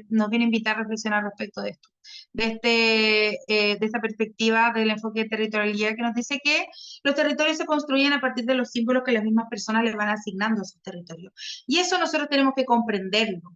nos viene a invitar a reflexionar respecto de esto, de esta perspectiva del enfoque de territorialidad que nos dice que los territorios se construyen a partir de los símbolos que las mismas personas les van asignando a sus territorios. Y eso nosotros tenemos que comprenderlo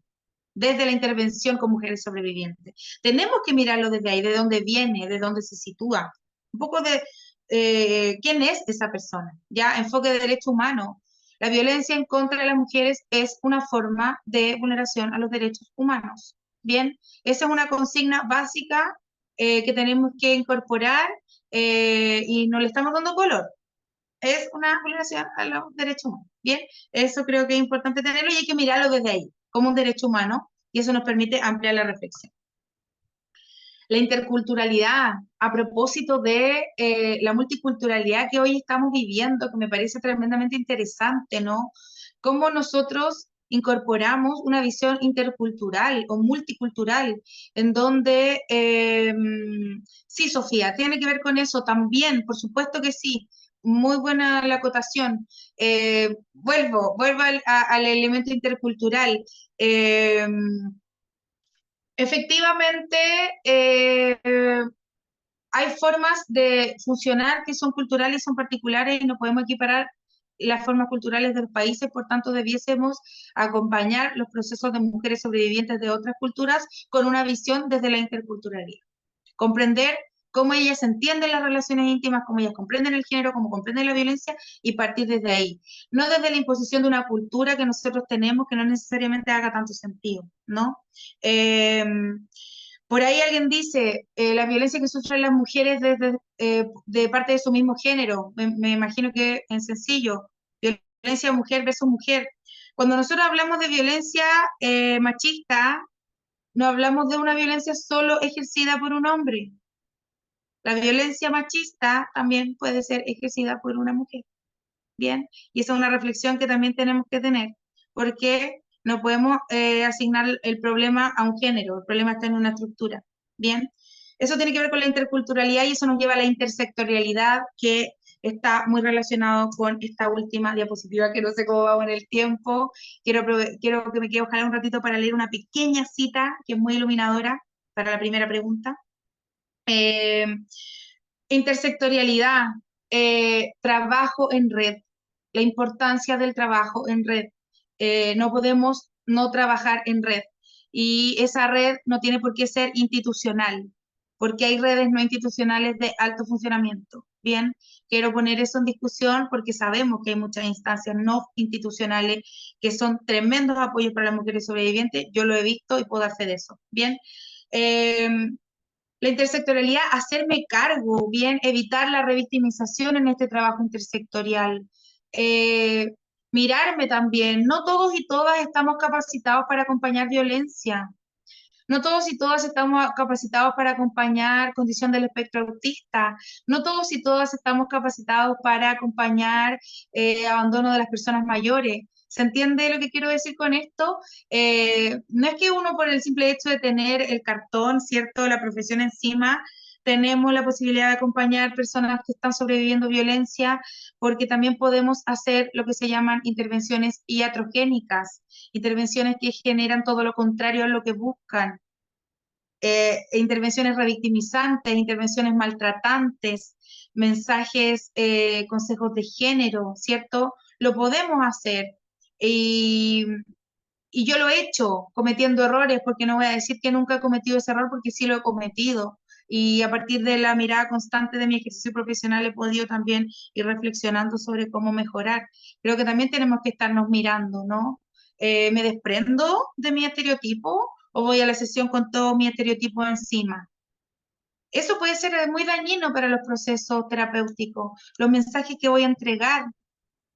desde la intervención con mujeres sobrevivientes. Tenemos que mirarlo desde ahí, de dónde viene, de dónde se sitúa. Un poco de quién es esa persona. Ya, enfoque de derecho humano. La violencia en contra de las mujeres es una forma de vulneración a los derechos humanos. Bien, esa es una consigna básica que tenemos que incorporar y no le estamos dando color. Es una vulneración a los derechos humanos. Bien, eso creo que es importante tenerlo y hay que mirarlo desde ahí, como un derecho humano, y eso nos permite ampliar la reflexión. La interculturalidad, a propósito de la multiculturalidad que hoy estamos viviendo, que me parece tremendamente interesante, ¿no? Cómo nosotros incorporamos una visión intercultural o multicultural, en donde, sí, Sofía, tiene que ver con eso también, por supuesto que sí, muy buena la acotación. Vuelvo al elemento intercultural. Eh, Efectivamente, hay formas de funcionar que son culturales y son particulares y no podemos equiparar las formas culturales de los países, por tanto debiésemos acompañar los procesos de mujeres sobrevivientes de otras culturas con una visión desde la interculturalidad. Comprender cómo ellas entienden las relaciones íntimas, cómo ellas comprenden el género, cómo comprenden la violencia y partir desde ahí. No desde la imposición de una cultura que nosotros tenemos que no necesariamente haga tanto sentido, ¿no? Eh, por ahí alguien dice, la violencia que sufren las mujeres desde, de parte de su mismo género, me imagino que en sencillo, violencia mujer versus mujer. Cuando nosotros hablamos de violencia machista, no hablamos de una violencia solo ejercida por un hombre. La violencia machista también puede ser ejercida por una mujer. Bien, y esa es una reflexión que también tenemos que tener, porque no podemos asignar el problema a un género, el problema está en una estructura. Bien, eso tiene que ver con la interculturalidad y eso nos lleva a la intersectorialidad, que está muy relacionado con esta última diapositiva, que no sé cómo vamos en el tiempo. Quiero que me quede ojalá un ratito para leer una pequeña cita que es muy iluminadora para la primera pregunta. Eh, Intersectorialidad, trabajo en red, la importancia del trabajo en red. No podemos no trabajar en red y esa red no tiene por qué ser institucional, porque hay redes no institucionales de alto funcionamiento. Bien, quiero poner eso en discusión porque sabemos que hay muchas instancias no institucionales que son tremendos apoyos para las mujeres sobrevivientes. Yo lo he visto y puedo hacer eso. Bien, eh, la intersectorialidad, hacerme cargo, bien, evitar la revictimización en este trabajo intersectorial. Eh, Mirarme también. No todos y todas estamos capacitados para acompañar violencia. No todos y todas estamos capacitados para acompañar condición del espectro autista. No todos y todas estamos capacitados para acompañar abandono de las personas mayores. ¿Se entiende lo que quiero decir con esto? No es que uno por el simple hecho de tener el cartón, ¿cierto? La profesión encima, tenemos la posibilidad de acompañar personas que están sobreviviendo violencia, porque también podemos hacer lo que se llaman intervenciones iatrogénicas, intervenciones que generan todo lo contrario a lo que buscan, intervenciones revictimizantes, intervenciones maltratantes, mensajes, consejos de género, ¿cierto? Lo podemos hacer. Y, y yo lo he hecho cometiendo errores, porque no voy a decir que nunca he cometido ese error, porque sí lo he cometido. Y a partir de la mirada constante de mi ejercicio profesional he podido también ir reflexionando sobre cómo mejorar. Creo que también tenemos que estarnos mirando, ¿no? ¿Me desprendo de mi estereotipo o voy a la sesión con todo mi estereotipo encima? Eso puede ser muy dañino para los procesos terapéuticos, los mensajes que voy a entregar.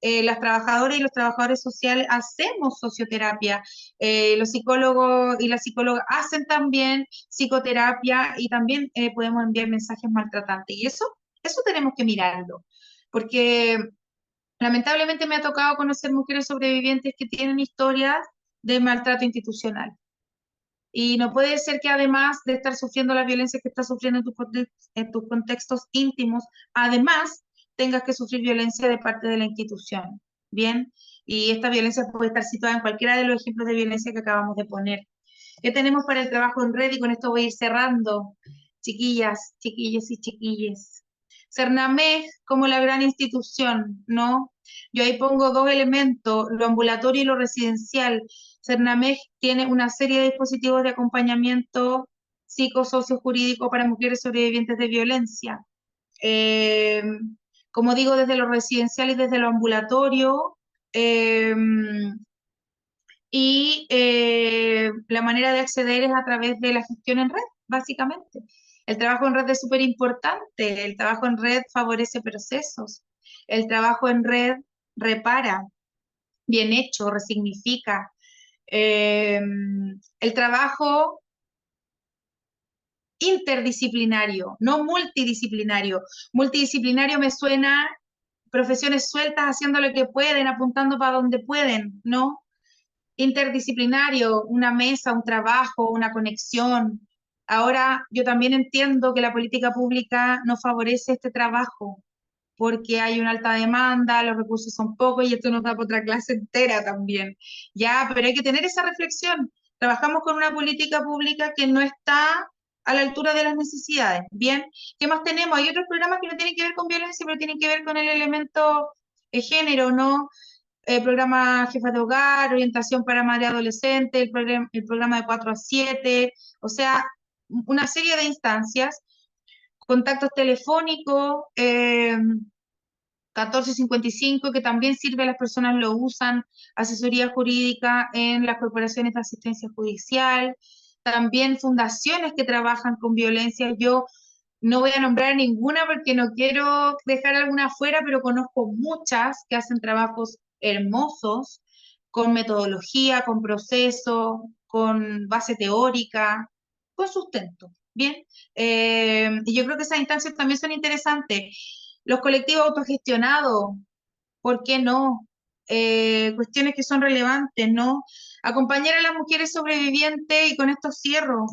Las trabajadoras y los trabajadores sociales hacemos socioterapia, los psicólogos y las psicólogas hacen también psicoterapia y también podemos enviar mensajes maltratantes. Y eso tenemos que mirarlo, porque lamentablemente me ha tocado conocer mujeres sobrevivientes que tienen historias de maltrato institucional. Y no puede ser que además de estar sufriendo la violencia que estás sufriendo en tus contextos íntimos, además tengas que sufrir violencia de parte de la institución. Bien, y esta violencia puede estar situada en cualquiera de los ejemplos de violencia que acabamos de poner. ¿Qué tenemos para el trabajo en red? Y con esto voy a ir cerrando, chiquillas, chiquillos y chiquilles. Cernamej como la gran institución, ¿no? Yo ahí pongo dos elementos, lo ambulatorio y lo residencial. Cernamej tiene una serie de dispositivos de acompañamiento psicosocio jurídico para mujeres sobrevivientes de violencia. Eh, Como digo, desde lo residencial y desde lo ambulatorio, eh, y la manera de acceder es a través de la gestión en red, básicamente. El trabajo en red es súper importante, el trabajo en red favorece procesos, el trabajo en red repara, bien hecho, resignifica. El trabajo interdisciplinario, no multidisciplinario. Multidisciplinario me suena profesiones sueltas haciendo lo que pueden, apuntando para donde pueden, ¿no? interdisciplinario, una mesa, un trabajo, una conexión. Ahora yo también entiendo que la política pública no favorece este trabajo porque hay una alta demanda, los recursos son pocos y esto nos da para otra clase entera también. Ya, pero hay que tener esa reflexión. Trabajamos con una política pública que no está a la altura de las necesidades. Bien, ¿qué más tenemos? Hay otros programas que no tienen que ver con violencia, pero tienen que ver con el elemento género, ¿no? Programa Jefas de Hogar, orientación para madre adolescente, el programa de 4 a 7, o sea, una serie de instancias, contactos telefónicos, 1455, que también sirve, las personas lo usan, asesoría jurídica en las corporaciones de asistencia judicial, también fundaciones que trabajan con violencia. Yo no voy a nombrar ninguna porque no quiero dejar alguna fuera, pero conozco muchas que hacen trabajos hermosos, con metodología, con proceso, con base teórica, con sustento. Bien, y yo creo que esas instancias también son interesantes. Los colectivos autogestionados, ¿por qué no? Cuestiones que son relevantes, ¿no? Acompañar a las mujeres sobrevivientes, y con esto cierro,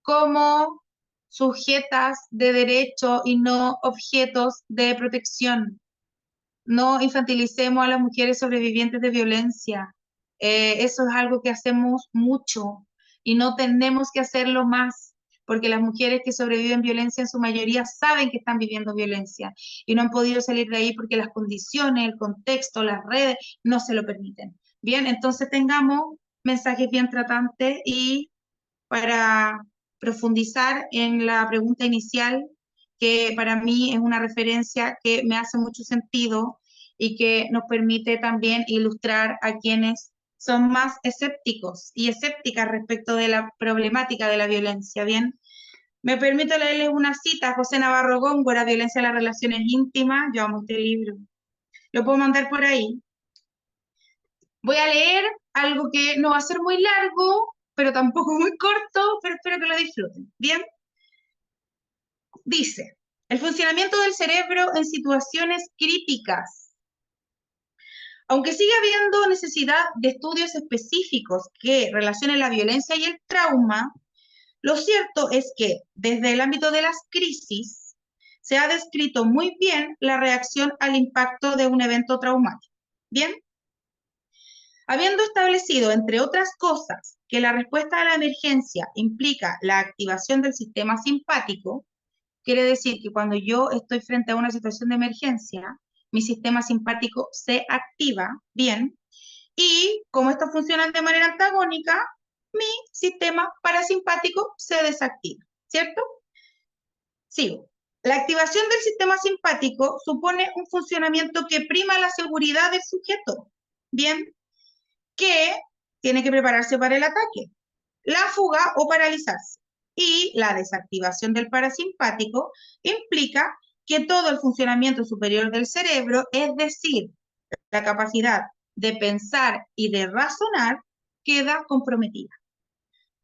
como sujetas de derecho y no objetos de protección. No infantilicemos a las mujeres sobrevivientes de violencia. Eso es algo que hacemos mucho y no tenemos que hacerlo más, porque las mujeres que sobreviven violencia en su mayoría saben que están viviendo violencia y no han podido salir de ahí porque las condiciones, el contexto, las redes no se lo permiten. Bien, entonces tengamos mensajes bien tratantes, y para profundizar en la pregunta inicial, que para mí es una referencia que me hace mucho sentido y que nos permite también ilustrar a quienes son más escépticos y escépticas respecto de la problemática de la violencia. Bien, me permito leerles una cita: José Navarro Góngora, Violencia en las relaciones íntimas. Yo amo este libro, lo puedo mandar por ahí. Voy a leer algo que no va a ser muy largo, pero tampoco muy corto, pero espero que lo disfruten. Bien, dice: el funcionamiento del cerebro en situaciones críticas. Aunque sigue habiendo necesidad de estudios específicos que relacionen la violencia y el trauma, lo cierto es que desde el ámbito de las crisis se ha descrito muy bien la reacción al impacto de un evento traumático. Bien, habiendo establecido, entre otras cosas, que la respuesta a la emergencia implica la activación del sistema simpático, quiere decir que cuando yo estoy frente a una situación de emergencia, mi sistema simpático se activa, bien, y como esto funciona de manera antagónica, mi sistema parasimpático se desactiva, ¿cierto? Sigo. La activación del sistema simpático supone un funcionamiento que prima la seguridad del sujeto, bien, que tiene que prepararse para el ataque, la fuga o paralizarse. Y la desactivación del parasimpático implica que todo el funcionamiento superior del cerebro, es decir, la capacidad de pensar y de razonar, queda comprometida.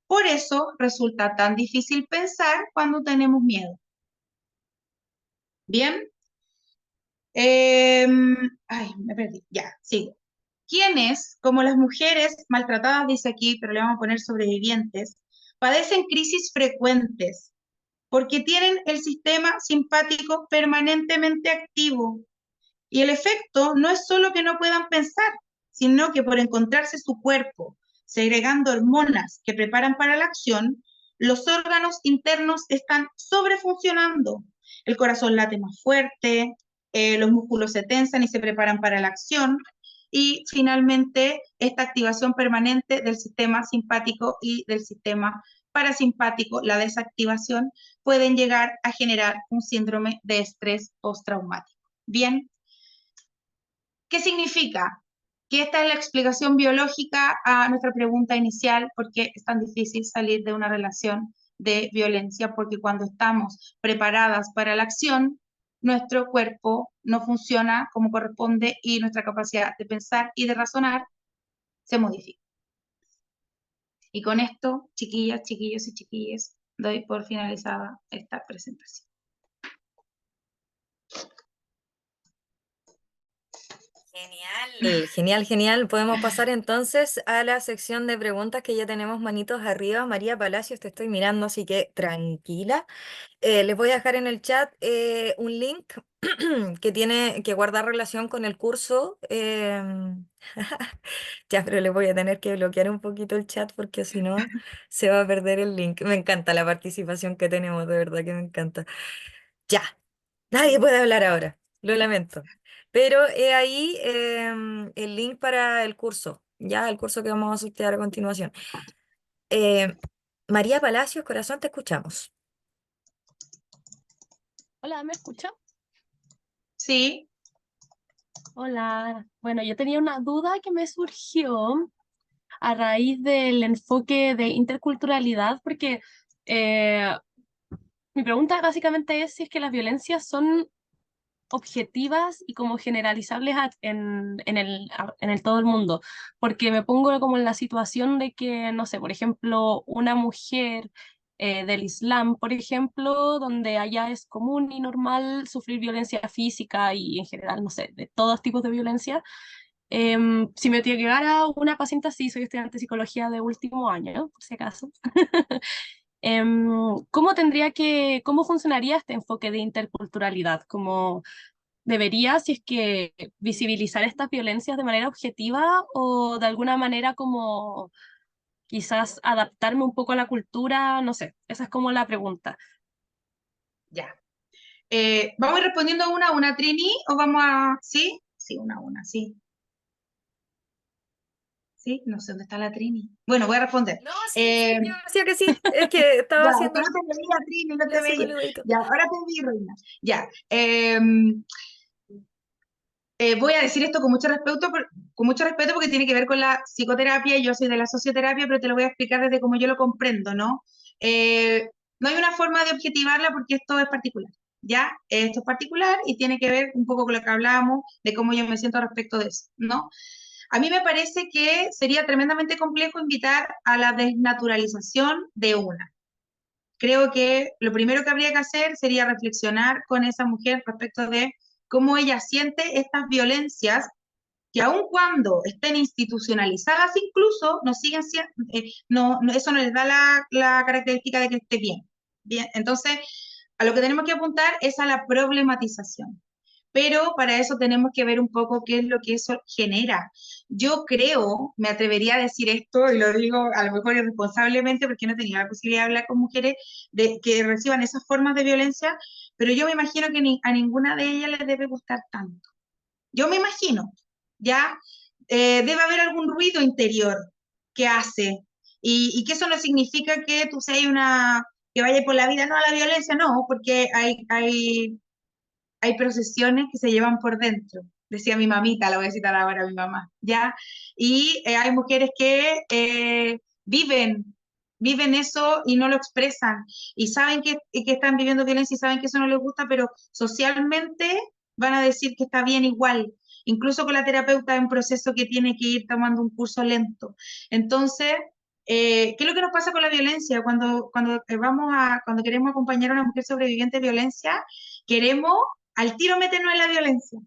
Por eso resulta tan difícil pensar cuando tenemos miedo. Bien, ay, me perdí, ya, sigo. Quienes, como las mujeres maltratadas, dice aquí, pero le vamos a poner sobrevivientes, padecen crisis frecuentes porque tienen el sistema simpático permanentemente activo. Y el efecto no es solo que no puedan pensar, sino que por encontrarse su cuerpo segregando hormonas que preparan para la acción, los órganos internos están sobrefuncionando. El corazón late más fuerte, los músculos se tensan y se preparan para la acción. Y finalmente, esta activación permanente del sistema simpático y del sistema parasimpático, la desactivación, pueden llegar a generar un síndrome de estrés postraumático. Bien, ¿qué significa? Que esta es la explicación biológica a nuestra pregunta inicial: ¿por qué es tan difícil salir de una relación de violencia? Porque cuando estamos preparadas para la acción, nuestro cuerpo no funciona como corresponde y nuestra capacidad de pensar y de razonar se modifica. Y con esto, chiquillas, chiquillos y chiquillas, doy por finalizada esta presentación. Genial, genial, genial. Podemos pasar entonces a la sección de preguntas que ya tenemos manitos arriba. María Palacios, te estoy mirando, así que tranquila. Les voy a dejar en el chat un link que tiene que guardar relación con el curso. Ya, pero les voy a tener que bloquear un poquito el chat porque si no se va a perder el link. Me encanta la participación que tenemos, de verdad que me encanta. Ya, nadie puede hablar ahora, lo lamento. Pero he ahí el link para el curso, ya el curso que vamos a sortear a continuación. Eh, María Palacios, corazón, te escuchamos. Hola, ¿me escucha? Sí, Hola. Bueno, yo tenía una duda que me surgió a raíz del enfoque de interculturalidad, porque eh, mi pregunta básicamente es si es que las violencias son objetivas y como generalizables en el todo el mundo, porque me pongo como en la situación de que, no sé, por ejemplo, una mujer del Islam, por ejemplo, donde allá es común y normal sufrir violencia física y en general, no sé, de todos tipos de violencia. Si me llegara una paciente así, soy estudiante de psicología de último año, por si acaso, cómo funcionaría este enfoque de interculturalidad? ¿Cómo debería, si es que, visibilizar estas violencias de manera objetiva o de alguna manera como quizás adaptarme un poco a la cultura? No sé, esa es como la pregunta. ya. ¿Vamos a ir respondiendo una a una, Trini? ¿O vamos a...? ¿Sí? Sí, una a una, sí. Sí, no sé dónde está la Trini. Bueno, voy a responder. No, sí, sí, yo decía que sí. Es que estaba Ya, es que haciendo no te veía, Trini, no te así con veía. el dedito. Ya, ahora te vi, reina. Ya. Voy a decir esto con mucho respeto porque tiene que ver con la psicoterapia. Yo soy de la socioterapia, pero te lo voy a explicar desde cómo yo lo comprendo, ¿no? No hay una forma de objetivarla porque esto es particular, ¿ya? Esto es particular y tiene que ver un poco con lo que hablábamos de cómo yo me siento respecto de eso, ¿no? A mí me parece que sería tremendamente complejo invitar a la desnaturalización de una. Creo que lo primero que habría que hacer sería reflexionar con esa mujer respecto de cómo ella siente estas violencias que aun cuando estén institucionalizadas incluso, no siguen siendo, eso no les da la característica de que esté bien. Bien, entonces, a lo que tenemos que apuntar es a la problematización. Pero para eso tenemos que ver un poco qué es lo que eso genera. Yo creo, me atrevería a decir esto, y lo digo a lo mejor irresponsablemente porque no tenía la posibilidad de hablar con mujeres de, que reciban esas formas de violencia, pero yo me imagino que a ninguna de ellas les debe gustar tanto. Yo me imagino, ¿ya? Debe haber algún ruido interior que hace, y que eso no significa que tú seas una, que vaya por la vida, no a la violencia, no, porque hay procesiones que se llevan por dentro, decía mi mamita, la voy a citar ahora a mi mamá, ¿ya? Y hay mujeres que viven eso y no lo expresan, y saben que están viviendo violencia y saben que eso no les gusta, pero socialmente van a decir que está bien igual, incluso con la terapeuta en proceso que tiene que ir tomando un curso lento. Entonces, ¿qué es lo que nos pasa con la violencia? Cuando queremos acompañar a una mujer sobreviviente de violencia, queremos al tiro meternos en la violencia.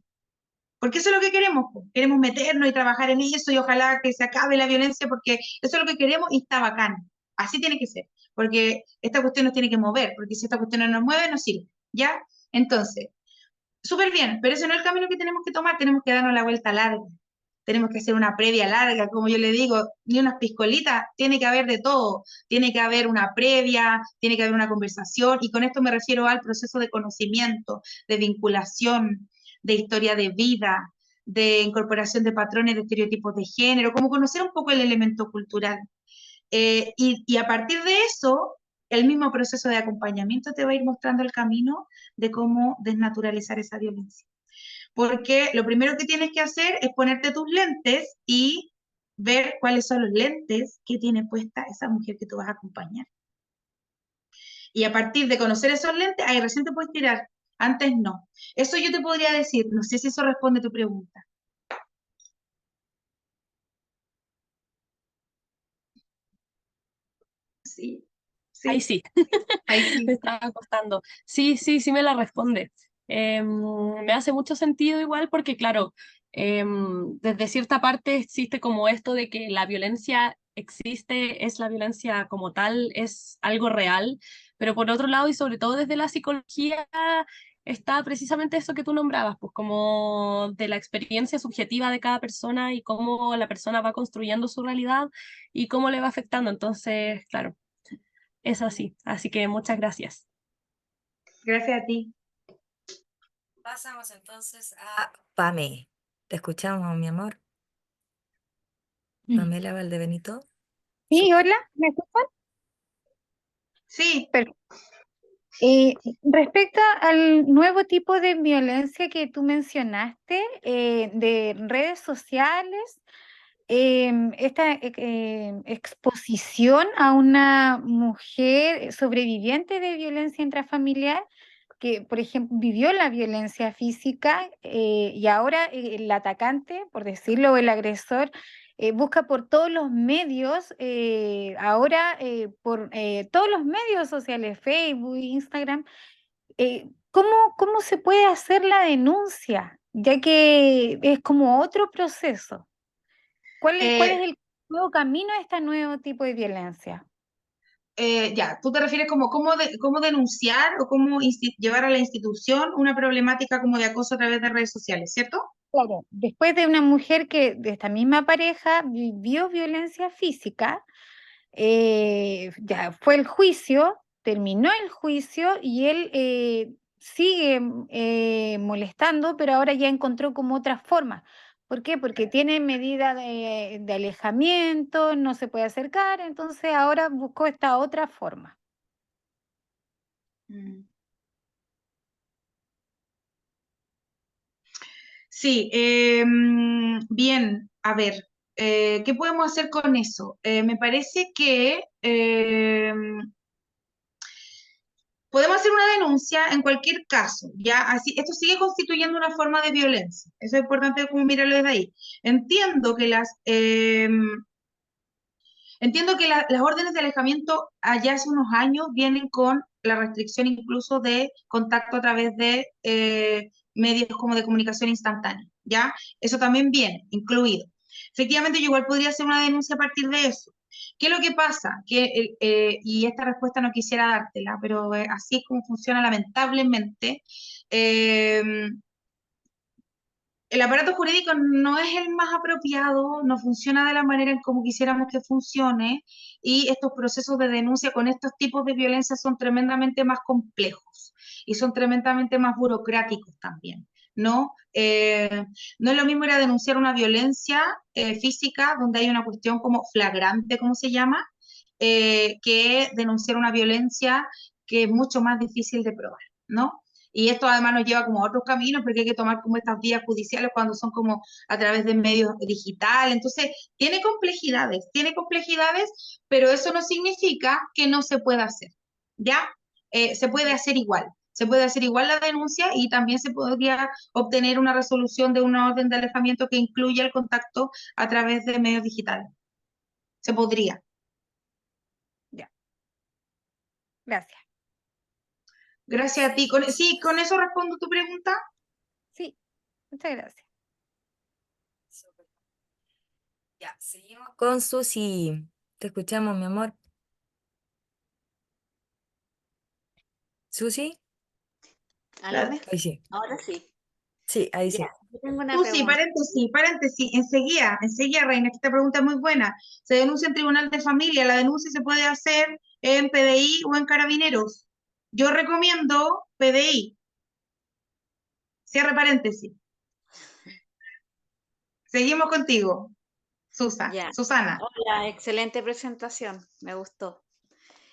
Porque eso es lo que queremos, po. Queremos meternos y trabajar en eso y ojalá que se acabe la violencia porque eso es lo que queremos y está bacán. Así tiene que ser, porque esta cuestión nos tiene que mover, porque si esta cuestión no nos mueve, no sirve, ¿ya? Entonces, súper bien, pero ese no es el camino que tenemos que tomar, tenemos que darnos la vuelta larga, tenemos que hacer una previa larga, como yo le digo, ni unas piscolitas, tiene que haber de todo, tiene que haber una previa, tiene que haber una conversación, y con esto me refiero al proceso de conocimiento, de vinculación, de historia de vida, de incorporación de patrones, de estereotipos de género, como conocer un poco el elemento cultural. Y a partir de eso, el mismo proceso de acompañamiento te va a ir mostrando el camino de cómo desnaturalizar esa violencia. Porque lo primero que tienes que hacer es ponerte tus lentes y ver cuáles son los lentes que tiene puesta esa mujer que tú vas a acompañar. Y a partir de conocer esos lentes, ahí recién te puedes tirar. Antes no. Eso yo te podría decir. No sé si eso responde a tu pregunta. Sí, Ahí sí, sí, ahí me sí. estaba costando. Sí, sí, sí me la responde. Me hace mucho sentido igual porque, claro, Desde cierta parte existe como esto de que la violencia existe, es la violencia como tal, es algo real, pero por otro lado y sobre todo desde la psicología está precisamente eso que tú nombrabas, pues como de la experiencia subjetiva de cada persona y cómo la persona va construyendo su realidad y cómo le va afectando. Entonces, claro, es así. Así que muchas gracias. Gracias a ti. Pasamos entonces a Pame. Te escuchamos, mi amor. Mm. Pamela Valdebenito. Sí, hola, ¿me escuchan? Sí, Perfecto. Respecto al nuevo tipo de violencia que tú mencionaste, de redes sociales, esta exposición a una mujer sobreviviente de violencia intrafamiliar, que, por ejemplo, vivió la violencia física y ahora el atacante, por decirlo, o el agresor, busca por todos los medios, ahora por todos los medios sociales, Facebook, Instagram, ¿cómo se puede hacer la denuncia? Ya que es como otro proceso. ¿Cuál es eh, el nuevo camino a este nuevo tipo de violencia? ya, tú te refieres como cómo denunciar o cómo llevar a la institución una problemática como de acoso a través de redes sociales, ¿cierto? Claro, después de una mujer que de esta misma pareja vivió violencia física, ya fue el juicio, terminó el juicio y él sigue molestando, pero ahora ya encontró como otra forma. ¿Por qué? Porque tiene medida de alejamiento, no se puede acercar, entonces ahora buscó esta otra forma. Mm. Sí, bien, a ver, ¿qué podemos hacer con eso? Me parece que podemos hacer una denuncia en cualquier caso, ¿ya? Así, esto sigue constituyendo una forma de violencia. Eso es importante como mirarlo desde ahí. Entiendo que las órdenes de alejamiento allá hace unos años vienen con la restricción incluso de contacto a través de medios como de comunicación instantánea, ¿ya? Eso también viene incluido. Efectivamente, yo igual podría hacer una denuncia a partir de eso. ¿Qué es lo que pasa? Y esta respuesta no quisiera dártela, pero así es como funciona lamentablemente. eh, el aparato jurídico no es el más apropiado, no funciona de la manera en como quisiéramos que funcione, y estos procesos de denuncia con estos tipos de violencia son tremendamente más complejos y son tremendamente más burocráticos también, ¿no? No es lo mismo ir a denunciar una violencia física donde hay una cuestión como flagrante, ¿cómo se llama? Que denunciar una violencia que es mucho más difícil de probar, ¿no? Y esto además nos lleva como a otros caminos, porque hay que tomar como estas vías judiciales cuando son como a través de medios digitales. Entonces, tiene complejidades, pero eso no significa que no se pueda hacer, ¿ya? Se puede hacer igual. Se puede hacer igual la denuncia y también se podría obtener una resolución de una orden de alejamiento que incluya el contacto a través de medios digitales. Se podría. Ya, gracias. Gracias a ti. Sí, con eso respondo tu pregunta. Sí, muchas gracias. Súper. Ya, seguimos con Susi. Te escuchamos, mi amor. Susi, ¿Aló? ahí sí. Ahora sí. Sí, ahí Ya, sí. yo tengo una Susi, pregunta. paréntesis, enseguida, Reina, que esta pregunta es muy buena. Se denuncia en Tribunal de Familia, la denuncia se puede hacer en PDI o en Carabineros. Yo recomiendo PDI. Cierre paréntesis. Seguimos contigo, Ya. Susana, Hola, excelente presentación, me gustó.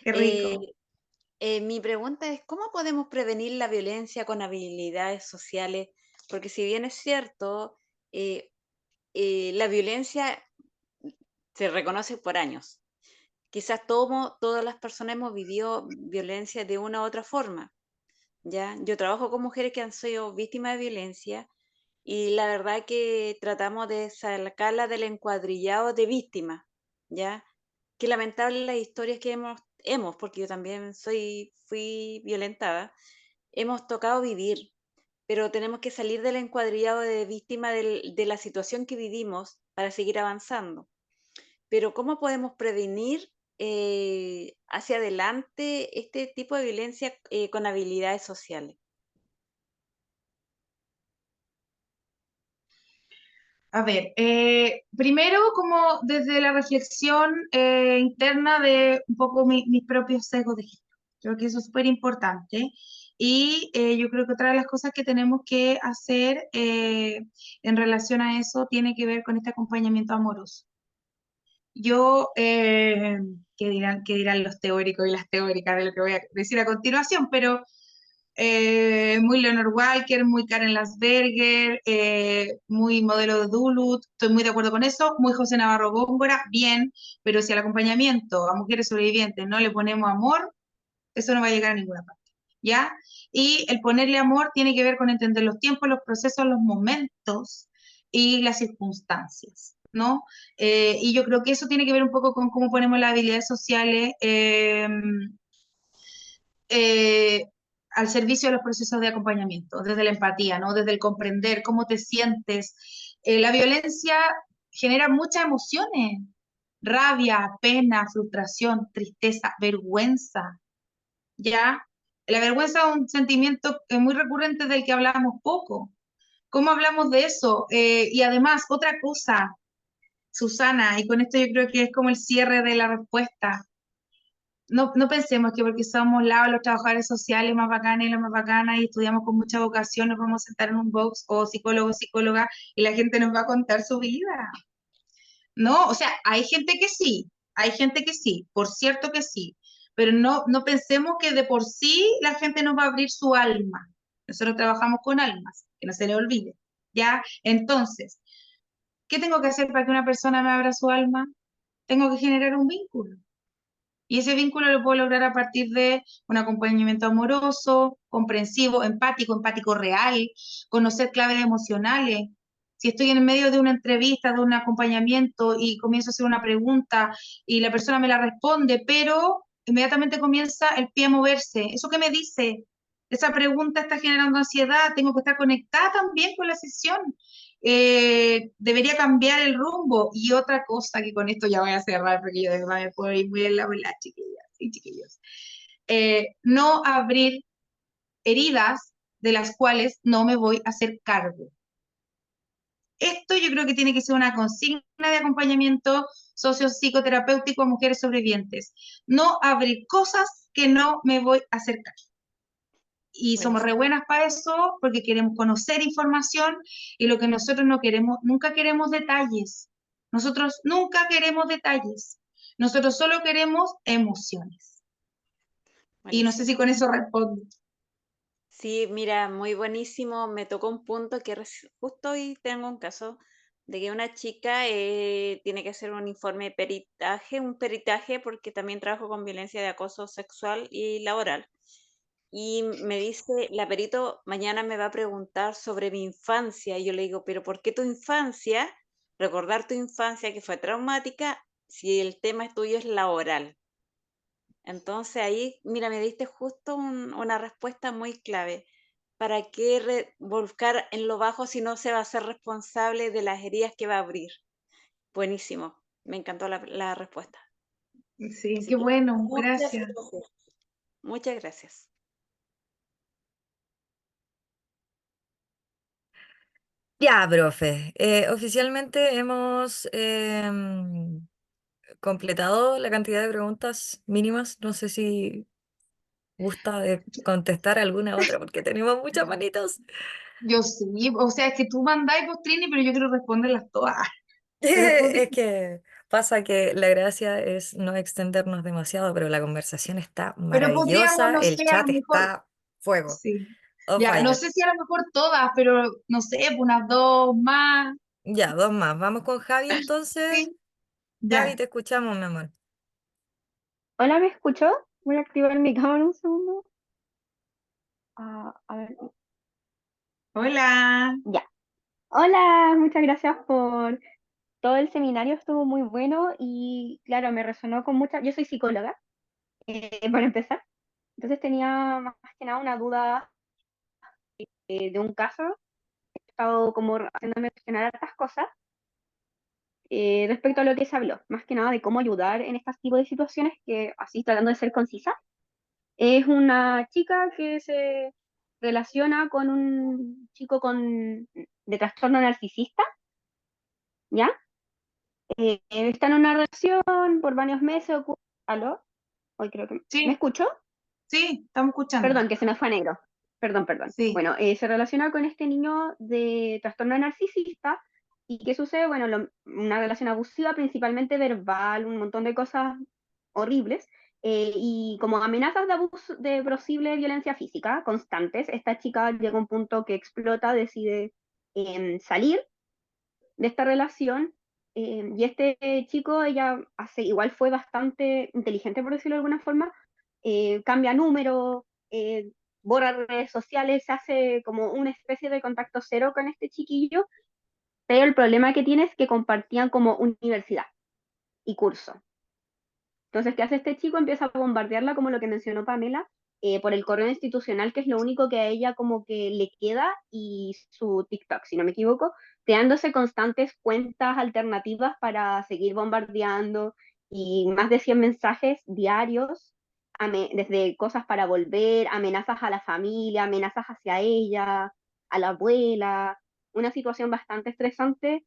qué Eh, rico. Mi pregunta es, ¿cómo podemos prevenir la violencia con habilidades sociales? Porque si bien es cierto, eh, la violencia se reconoce por años. Quizás todas las personas hemos vivido violencia de una u otra forma, ¿ya? Yo trabajo con mujeres que han sido víctimas de violencia y la verdad que tratamos de sacarla del encuadrillado de víctima, ¿ya? Qué lamentable las historias que porque yo también fui violentada, hemos tocado vivir. pero tenemos que salir del encuadrillado de víctima de la situación que vivimos para seguir avanzando. Pero ¿cómo podemos prevenir hacia adelante este tipo de violencia con habilidades sociales? A ver, primero como desde la reflexión interna de un poco mis propios sesgos de género. Creo que eso es súper importante. Y yo creo que otra de las cosas que tenemos que hacer en relación a eso tiene que ver con este acompañamiento amoroso. Yo, qué dirán los teóricos y las teóricas de lo que voy a decir a continuación? Pero muy Leonard Walker, muy Karen Lasberger, muy modelo de Duluth, estoy muy de acuerdo con eso, muy José Navarro Góngora, bien, pero si al acompañamiento a mujeres sobrevivientes no le ponemos amor, eso no va a llegar a ninguna parte, ¿ya? Y el ponerle amor tiene que ver con entender los tiempos, los procesos, los momentos y las circunstancias, ¿no? Y yo creo que eso tiene que ver un poco con cómo ponemos las habilidades sociales eh, al servicio de los procesos de acompañamiento, desde la empatía, ¿no? Desde el comprender cómo te sientes. La violencia genera muchas emociones, rabia, pena, frustración, tristeza, vergüenza, ¿ya? La vergüenza es un sentimiento muy recurrente del que hablamos poco. ¿Cómo hablamos de eso? Y además, otra cosa, Susana, y con esto yo creo que es como el cierre de la respuesta, no pensemos que porque somos los trabajadores sociales más bacanes y las más bacanas y estudiamos con mucha vocación, nos vamos a sentar en un box o psicólogo, psicóloga y la gente nos va a contar su vida. No, o sea, hay gente que sí, por cierto que sí, pero no pensemos que de por sí la gente nos va a abrir su alma. Nosotros trabajamos con almas, que no se le olvide. ¿Ya? Entonces, ¿qué tengo que hacer para que una persona me abra su alma? Tengo que generar un vínculo. Y ese vínculo lo puedo lograr a partir de un acompañamiento amoroso, comprensivo, empático real, conocer claves emocionales. Si estoy en medio de una entrevista, de un acompañamiento y comienzo a hacer una pregunta y la persona me la responde, pero inmediatamente comienza el pie a moverse. ¿Eso qué me dice? Esa pregunta está generando ansiedad, tengo que estar conectada también con la sesión. Debería cambiar el rumbo. Y otra cosa que con esto ya voy a cerrar, porque yo de verdad me puedo ir muy en la bola, chiquillas y chiquillos. No abrir heridas de las cuales no me voy a hacer cargo. Esto yo creo que tiene que ser una consigna de acompañamiento socio-psicoterapéutico a mujeres sobrevivientes. No abrir cosas que no me voy a hacer cargo. Y somos re Buenísimo. buenas para eso porque queremos conocer información y lo que nosotros no queremos, nunca queremos detalles. Nosotros nunca queremos detalles. Nosotros solo queremos emociones. Y no sé Buenísimo. si con eso respondo. Sí, mira, muy buenísimo. Me tocó un punto que justo hoy tengo un caso de que una chica tiene que hacer un informe de peritaje, un peritaje porque también trabajo con violencia de acoso sexual y laboral. Y me dice, la perito mañana me va a preguntar sobre mi infancia. Y yo le digo, pero ¿por qué tu infancia? Recordar tu infancia que fue traumática si el tema tuyo es laboral. Entonces ahí, mira, me diste justo una respuesta muy clave. ¿Para qué volcar en lo bajo si no se va a ser responsable de las heridas que va a abrir? Buenísimo, me encantó la respuesta. Sí, Así qué que bueno, muchas gracias. gracias. Muchas gracias. Ya, profe. Oficialmente hemos completado la cantidad de preguntas mínimas. No sé si gusta de contestar alguna otra porque tenemos muchas manitos. Yo sí, o sea, es que tú mandáis vos, Trini, pero yo quiero responderlas todas. Pero tú, Es que pasa que la gracia es no extendernos demasiado, pero la conversación está pero podríamos, maravillosa, no el sé, a chat lo mejor, está fuego, sí. on Ya, no fire. sé si a lo mejor todas, pero no sé, unas dos más. Ya, dos más. Vamos con Javi entonces. Sí, Javi, ya. te escuchamos, mi amor. Hola, ¿me escuchó? Voy a activar mi cámara un segundo. Ah, a ver, Hola. ya. Hola, muchas gracias por todo el seminario, estuvo muy bueno y claro, me resonó con mucha... Yo soy psicóloga, para empezar, entonces tenía más que nada una duda de un caso, he estado como haciéndome cuestionar hartas cosas respecto a lo que se habló, más que nada de cómo ayudar en este tipo de situaciones, que así tratando de ser concisa. Es una chica que se relaciona con un chico de trastorno narcisista, ¿ya? Está en una relación por varios meses. ¿Aló? Hoy creo que... ¿Me Sí, escucho? sí, estamos escuchando. Perdón, que se me fue a negro. Perdón, perdón. Sí. Bueno, se relaciona con este niño de trastorno narcisista. ¿Y qué sucede? Bueno, una relación abusiva, principalmente verbal, un montón de cosas horribles. Y como amenazas de abuso, de posible violencia física constantes, esta chica llega a un punto que explota, decide salir de esta relación. Y este chico, ella igual fue bastante inteligente, por decirlo de alguna forma, cambia número, borra redes sociales, se hace como una especie de contacto cero con este chiquillo, pero el problema que tiene es que compartían como universidad y curso. Entonces, ¿qué hace este chico? Empieza a bombardearla, como lo que mencionó Pamela, por el correo institucional, que es lo único que a ella como que le queda, y su TikTok, si no me equivoco, creándose constantes cuentas alternativas para seguir bombardeando, y más de 100 mensajes diarios, desde cosas para volver, amenazas a la familia, amenazas hacia ella, a la abuela, una situación bastante estresante,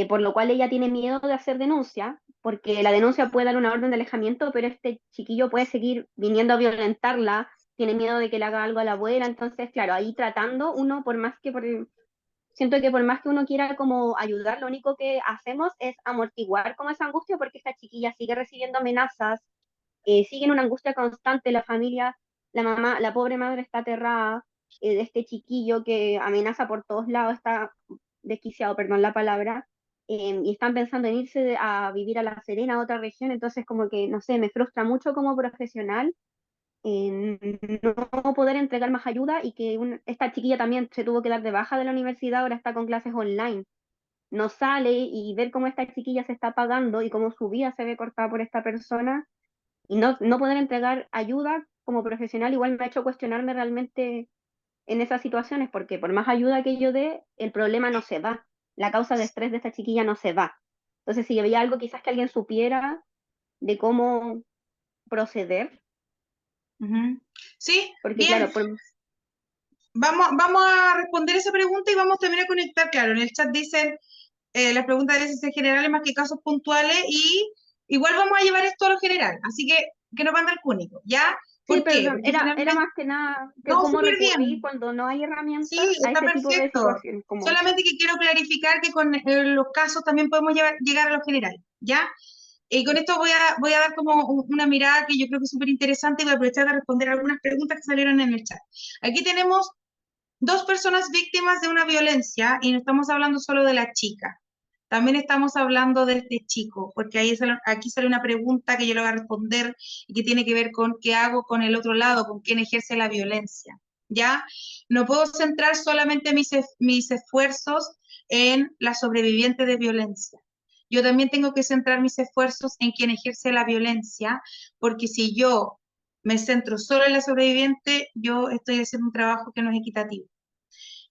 por lo cual ella tiene miedo de hacer denuncia, porque la denuncia puede dar una orden de alejamiento, pero este chiquillo puede seguir viniendo a violentarla, tiene miedo de que le haga algo a la abuela. Entonces, claro, ahí tratando, siento que por más que uno quiera como ayudar, lo único que hacemos es amortiguar como esa angustia, porque esta chiquilla sigue recibiendo amenazas, sigue en una angustia constante, la familia, la mamá, la pobre madre está aterrada, de este chiquillo que amenaza por todos lados, está desquiciado, perdón la palabra, y están pensando en irse a vivir a La Serena, a otra región. Entonces como que, no sé, me frustra mucho como profesional, no poder entregar más ayuda, y que esta chiquilla también se tuvo que dar de baja de la universidad, ahora está con clases online, no sale, y ver cómo esta chiquilla se está pagando y cómo su vida se ve cortada por esta persona, y no poder entregar ayuda como profesional, igual me ha hecho cuestionarme realmente en esas situaciones, porque por más ayuda que yo dé, el problema no se va, la causa de estrés de esta chiquilla no se va. Entonces, si había algo quizás que alguien supiera de cómo proceder, Ujú. Sí, porque bien. claro, Vamos a responder esa pregunta y vamos también a conectar. Claro, en el chat dicen las preguntas deben ser generales más que casos puntuales, y igual vamos a llevar esto a lo general. Así que no van a dar cúnico, ¿ya? sí, ¿Por qué? perdón, Porque era finalmente, más que nada que no, cómo súper recurrir bien. cuando no hay herramientas Sí, a está este tipo de perfecto. situaciones, como, Solamente que quiero clarificar que con los casos también podemos llegar a lo general, ¿ya? Y con esto voy a dar como una mirada que yo creo que es súper interesante, y voy a aprovechar de responder algunas preguntas que salieron en el chat. Aquí tenemos dos personas víctimas de una violencia, y no estamos hablando solo de la chica, también estamos hablando de este chico, porque aquí sale una pregunta que yo le voy a responder y que tiene que ver con qué hago con el otro lado, con quien ejerce la violencia, ¿ya? No puedo centrar solamente mis esfuerzos en la sobreviviente de violencia. Yo también tengo que centrar mis esfuerzos en quien ejerce la violencia, porque si yo me centro solo en la sobreviviente, yo estoy haciendo un trabajo que no es equitativo.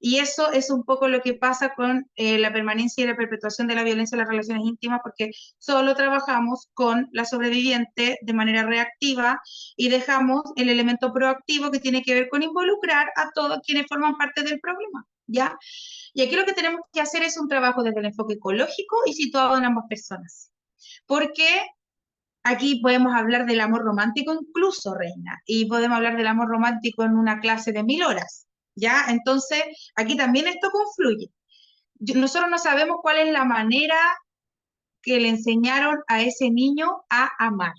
Y eso es un poco lo que pasa con la permanencia y la perpetuación de la violencia en las relaciones íntimas, porque solo trabajamos con la sobreviviente de manera reactiva y dejamos el elemento proactivo, que tiene que ver con involucrar a todos quienes forman parte del problema, ¿ya? Y aquí lo que tenemos que hacer es un trabajo desde el enfoque ecológico y situado en ambas personas. Porque aquí podemos hablar del amor romántico incluso, Reina, y podemos hablar del amor romántico en una clase de 1000 horas, ¿ya? Entonces, aquí también esto confluye. Nosotros no sabemos cuál es la manera que le enseñaron a ese niño a amar.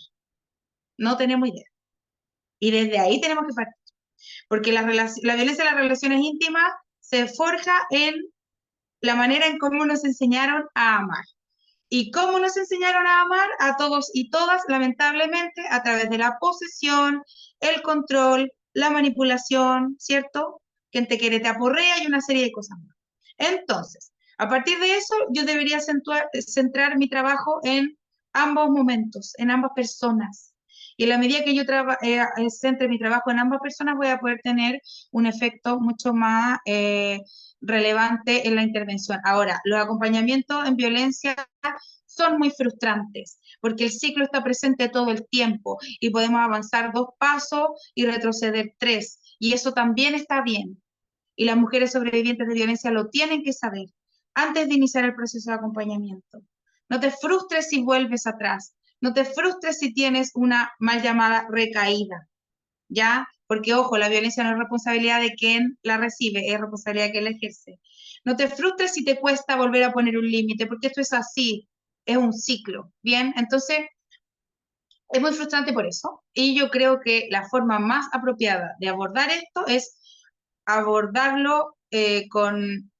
No tenemos idea. Y desde ahí tenemos que partir. Porque la violencia en las relaciones íntimas se forja en la manera en cómo nos enseñaron a amar. ¿Y cómo nos enseñaron a amar? A todos y todas, lamentablemente, a través de la posesión, el control, la manipulación, ¿cierto? Quien te quiere te aporrea y una serie de cosas más. Entonces, a partir de eso, yo debería centrar mi trabajo en ambos momentos, en ambas personas. Y en la medida que yo centre mi trabajo en ambas personas, voy a poder tener un efecto mucho más relevante en la intervención. Ahora, los acompañamientos en violencia son muy frustrantes, porque el ciclo está presente todo el tiempo y podemos avanzar 2 pasos y retroceder 3, y eso también está bien. Y las mujeres sobrevivientes de violencia lo tienen que saber antes de iniciar el proceso de acompañamiento. No te frustres si vuelves atrás, no te frustres si tienes una mal llamada recaída, ¿ya? Porque, ojo, la violencia no es responsabilidad de quien la recibe, es responsabilidad de quien la ejerce. No te frustres si te cuesta volver a poner un límite, porque esto es así, es un ciclo, ¿bien? Entonces, es muy frustrante por eso. Y yo creo que la forma más apropiada de abordar esto es abordarlo con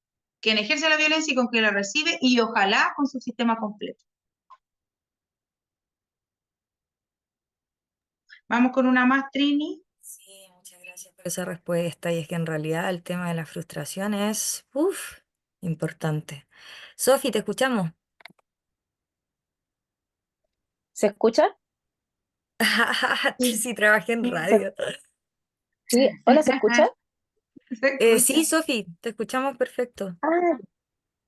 quien ejerce la violencia y con quien la recibe, y ojalá con su sistema completo. Vamos con una más, Trini. Sí, muchas gracias por esa respuesta. Y es que en realidad el tema de la frustración es, importante. Sofi, te escuchamos. ¿Se escucha? Sí, Sí, trabajé en Se- radio. sí, hola, ¿se escucha? se escucha. Sí, Sofi, te escuchamos perfecto. Ah,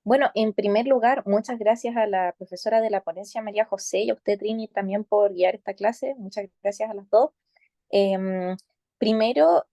bueno, en primer lugar, muchas gracias a la profesora de la ponencia, María José, y a usted, Trini, también por guiar esta clase. Muchas gracias a las dos. Em, Primero,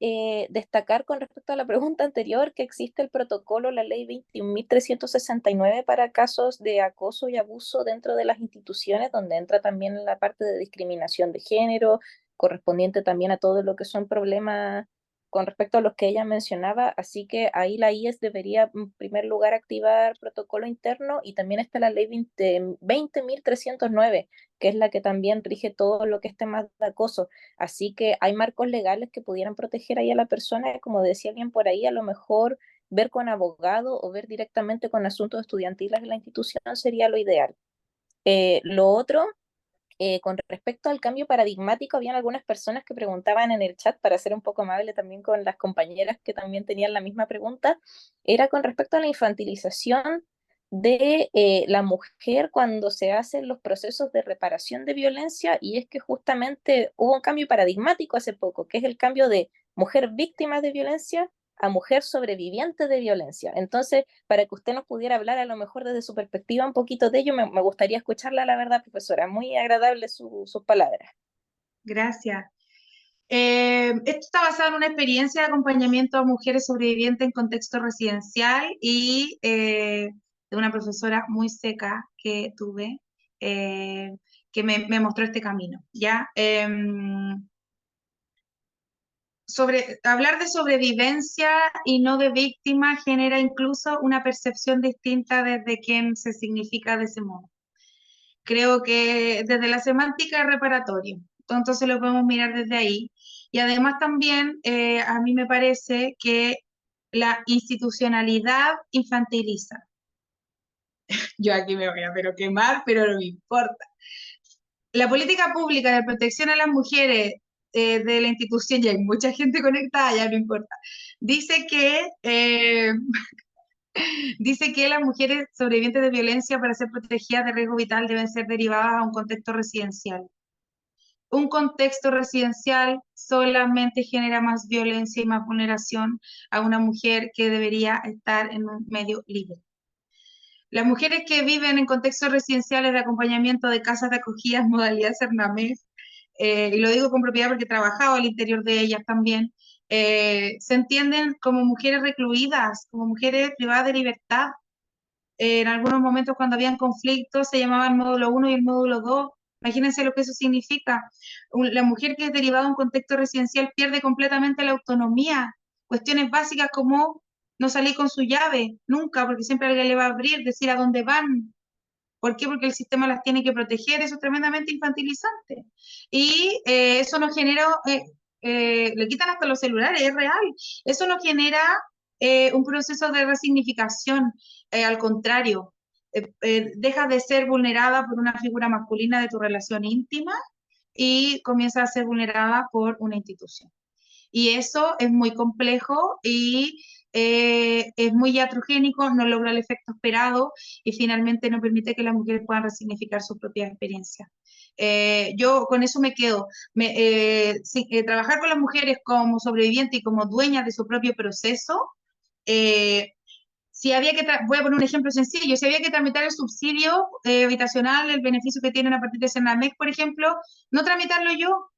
destacar con respecto a la pregunta anterior que existe el protocolo, la ley 21.369 para casos de acoso y abuso dentro de las instituciones, donde entra también la parte de discriminación de género, correspondiente también a todo lo que son problemas con respecto a los que ella mencionaba. Así que ahí la IES debería, en primer lugar, activar protocolo interno, y también está la ley 20.309, que es la que también rige todo lo que es temas de acoso. Así que hay marcos legales que pudieran proteger ahí a la persona, como decía alguien por ahí, a lo mejor ver con abogado o ver directamente con asuntos estudiantiles de la institución sería lo ideal. Lo otro, con respecto al cambio paradigmático, habían algunas personas que preguntaban en el chat, para ser un poco amable también con las compañeras que también tenían la misma pregunta, era con respecto a la infantilización de la mujer cuando se hacen los procesos de reparación de violencia, y es que justamente hubo un cambio paradigmático hace poco, que es el cambio de mujer víctima de violencia a mujer sobreviviente de violencia. Entonces, para que usted nos pudiera hablar a lo mejor desde su perspectiva un poquito de ello, me gustaría escucharla, la verdad, profesora. Muy agradable sus palabras. Gracias. Esto está basado en una experiencia de acompañamiento a mujeres sobrevivientes en contexto residencial y de una profesora muy seca que tuve, que me mostró este camino, ¿ya? Hablar de sobrevivencia y no de víctima genera incluso una percepción distinta desde quien se significa de ese modo. Creo que desde la semántica es reparatorio, entonces lo podemos mirar desde ahí. Y además también a mí me parece que la institucionalidad infantiliza. Yo aquí me voy a pero quemar, pero no me importa. La política pública de protección a las mujeres de la institución, ya hay mucha gente conectada, ya no importa, dice dice que las mujeres sobrevivientes de violencia para ser protegidas de riesgo vital deben ser derivadas a un contexto residencial. Un contexto residencial solamente genera más violencia y más vulneración a una mujer que debería estar en un medio libre. Las mujeres que viven en contextos residenciales de acompañamiento de casas de acogida en modalidad Cernamés, y lo digo con propiedad porque he trabajado al interior de ellas también, se entienden como mujeres recluidas, como mujeres privadas de libertad. En algunos momentos cuando habían conflictos se llamaba el módulo 1 y el módulo 2. Imagínense lo que eso significa. La mujer que es derivada de un contexto residencial pierde completamente la autonomía. Cuestiones básicas como no salir con su llave, nunca, porque siempre alguien le va a abrir, decir a dónde van. ¿Por qué? Porque el sistema las tiene que proteger. Eso es tremendamente infantilizante. Y eso nos genera, le quitan hasta los celulares, es real. Eso nos genera un proceso de resignificación. Al contrario, dejas de ser vulnerada por una figura masculina de tu relación íntima y comienzas a ser vulnerada por una institución. Y eso es muy complejo y es muy iatrogénico, no logra el efecto esperado y finalmente no permite que las mujeres puedan resignificar su propia experiencia. Yo con eso me quedo. Trabajar con las mujeres como sobrevivientes y como dueñas de su propio proceso. Si había que, voy a poner un ejemplo sencillo, si había que tramitar el subsidio habitacional, el beneficio que tienen a partir de Senamec, por ejemplo, no tramitarlo yo,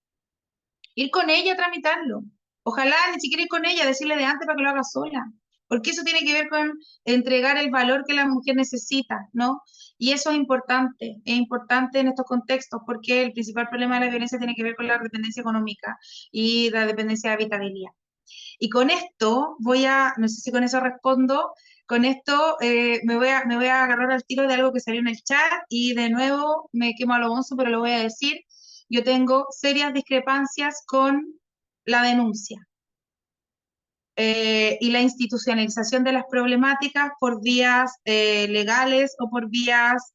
ir con ella a tramitarlo. Ojalá ni siquiera ir con ella, decirle de antes para que lo haga sola, porque eso tiene que ver con entregar el valor que la mujer necesita, ¿no? Y eso es importante en estos contextos, porque el principal problema de la violencia tiene que ver con la dependencia económica y la dependencia de habitabilidad. Y con esto no sé si con eso respondo, con esto me voy a agarrar al tiro de algo que salió en el chat y de nuevo me quemo a lo bonzo, pero lo voy a decir. Yo tengo serias discrepancias con la denuncia y la institucionalización de las problemáticas por vías legales o por vías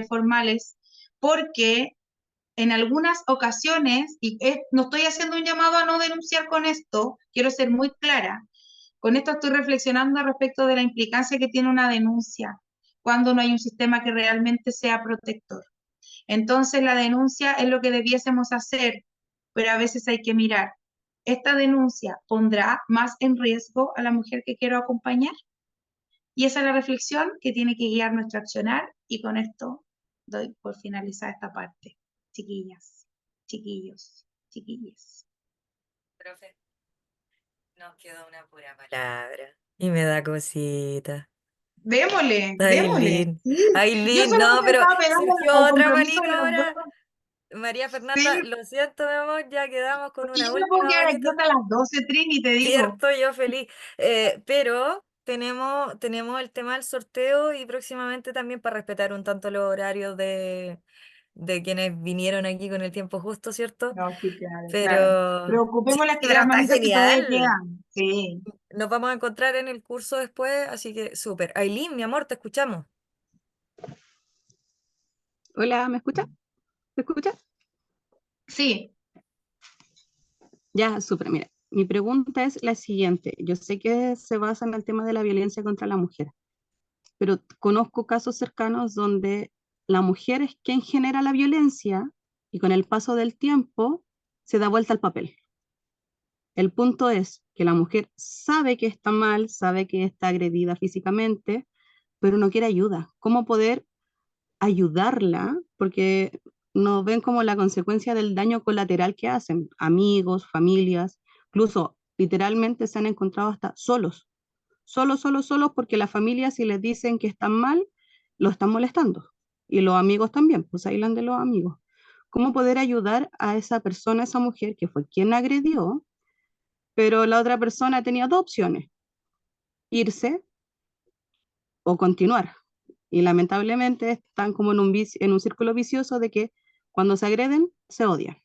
formales, porque en algunas ocasiones, no estoy haciendo un llamado a no denunciar con esto, quiero ser muy clara, con esto estoy reflexionando respecto de la implicancia que tiene una denuncia cuando no hay un sistema que realmente sea protector. Entonces la denuncia es lo que debiésemos hacer, pero a veces hay que mirar. ¿Esta denuncia pondrá más en riesgo a la mujer que quiero acompañar? Y esa es la reflexión que tiene que guiar nuestro accionar y con esto doy por finalizar esta parte. Chiquillas, chiquillos, chiquillas. Profe, nos quedó una pura palabra y me da cosita. Démosle, démosle. Aileen, Sí. Yo Aileen, no, solamente me pero estaba pegando surgió al otra compromiso manito de las dos. ahora. María Fernanda, Sí, lo siento, mi amor, ya quedamos con porque una yo me puedo última quedar aquí manito. hasta las 12, Trini, te digo. Cierto, yo feliz. Pero tenemos el tema del sorteo y próximamente también para respetar un tanto los horarios de quienes vinieron aquí con el tiempo justo, ¿cierto? No, sí, claro, claro. Pero sí, Preocupemos pero las está manitos que todavía genial. quedan. Sí. Nos vamos a encontrar en el curso después, así que súper. Aileen, mi amor, te escuchamos. Hola, ¿me escucha? ¿Me escucha? Sí, Ya, súper. Mira, mi pregunta es la siguiente. Yo sé que se basa en el tema de la violencia contra la mujer, pero conozco casos cercanos donde la mujer es quien genera la violencia y con el paso del tiempo se da vuelta al papel. El punto es que la mujer sabe que está mal, sabe que está agredida físicamente, pero no quiere ayuda. ¿Cómo poder ayudarla? Porque no ven como la consecuencia del daño colateral que hacen, amigos, familias, incluso literalmente se han encontrado hasta solos, solos, porque la familia si les dicen que están mal, lo están molestando. Y los amigos también, pues aislan de los amigos. ¿Cómo poder ayudar a esa persona, a esa mujer que fue quien agredió, pero la otra persona tenía dos opciones, irse o continuar? Y lamentablemente están como en un círculo vicioso de que cuando se agreden, se odian.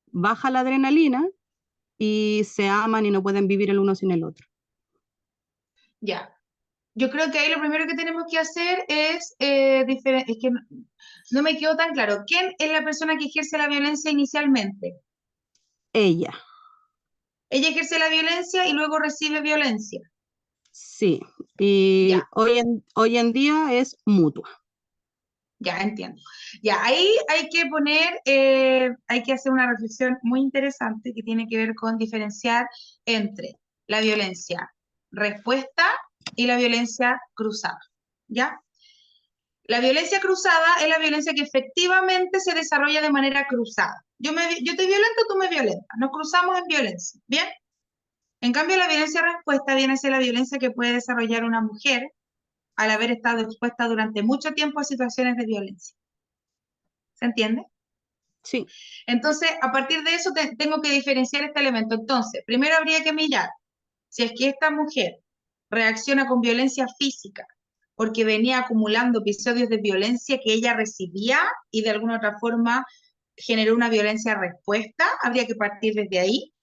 Baja la adrenalina y se aman y no pueden vivir el uno sin el otro. ya. Yo creo que ahí lo primero que tenemos que hacer es es que no me quedó tan claro. ¿Quién es la persona que ejerce la violencia inicialmente? Ella, Ella ejerce la violencia y luego recibe violencia. sí. Y Ya, hoy en día es mutua. ya entiendo. Ya, ahí hay que hacer una reflexión muy interesante que tiene que ver con diferenciar entre la violencia respuesta y la violencia cruzada. ¿Ya? La violencia cruzada es la violencia que efectivamente se desarrolla de manera cruzada. Yo te violento, tú me violentas. Nos cruzamos en violencia. ¿Bien? En cambio, la violencia respuesta viene a ser la violencia que puede desarrollar una mujer al haber estado expuesta durante mucho tiempo a situaciones de violencia. ¿Se entiende? Sí, Entonces, a partir de eso tengo que diferenciar este elemento. Entonces, primero habría que mirar si es que esta mujer reacciona con violencia física porque venía acumulando episodios de violencia que ella recibía y de alguna otra forma generó una violencia respuesta, habría que partir desde ahí.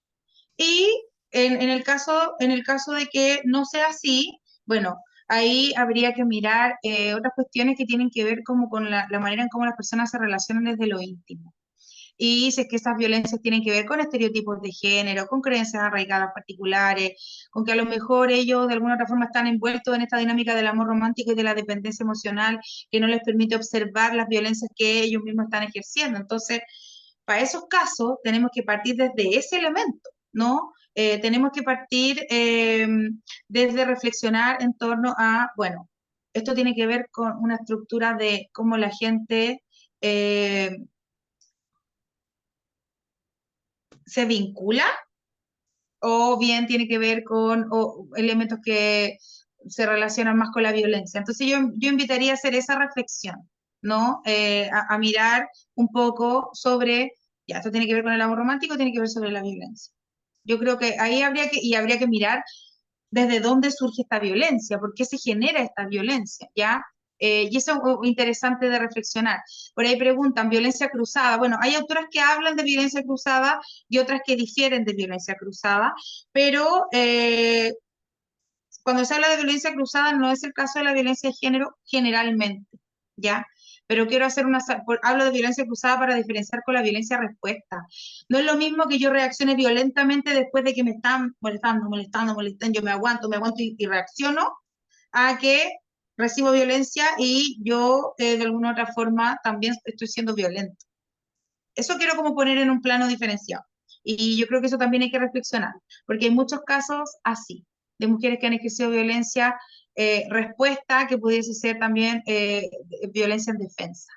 Y en el caso de que no sea así, bueno, ahí habría que mirar otras cuestiones que tienen que ver como con la manera en cómo las personas se relacionan desde lo íntimo. y si es que esas violencias tienen que ver con estereotipos de género, con creencias arraigadas particulares, con que a lo mejor ellos de alguna otra forma están envueltos en esta dinámica del amor romántico y de la dependencia emocional que no les permite observar las violencias que ellos mismos están ejerciendo. Entonces, para esos casos tenemos que partir desde ese elemento, ¿no? Tenemos que partir desde reflexionar en torno a, bueno, esto tiene que ver con una estructura de cómo la gente se vincula o bien tiene que ver con elementos que se relacionan más con la violencia. Entonces yo invitaría a hacer esa reflexión, ¿no? A mirar un poco sobre, ya, esto tiene que ver con el amor romántico, tiene que ver sobre la violencia. Yo creo que ahí habría que mirar desde dónde surge esta violencia, por qué se genera esta violencia, ¿ya? Y eso es interesante de reflexionar. Por ahí preguntan, violencia cruzada. Bueno, hay autoras que hablan de violencia cruzada y otras que difieren de violencia cruzada, pero cuando se habla de violencia cruzada no es el caso de la violencia de género generalmente, ¿ya? Pero quiero hacer hablo de violencia cruzada para diferenciar con la violencia respuesta. No es lo mismo que yo reaccione violentamente después de que me están molestando, yo me aguanto y reacciono, a que recibo violencia y yo de alguna otra forma también estoy siendo violento. Eso quiero como poner en un plano diferenciado. Y yo creo que eso también hay que reflexionar, porque hay muchos casos así, de mujeres que han ejercido violencia respuesta, que pudiese ser también violencia en defensa.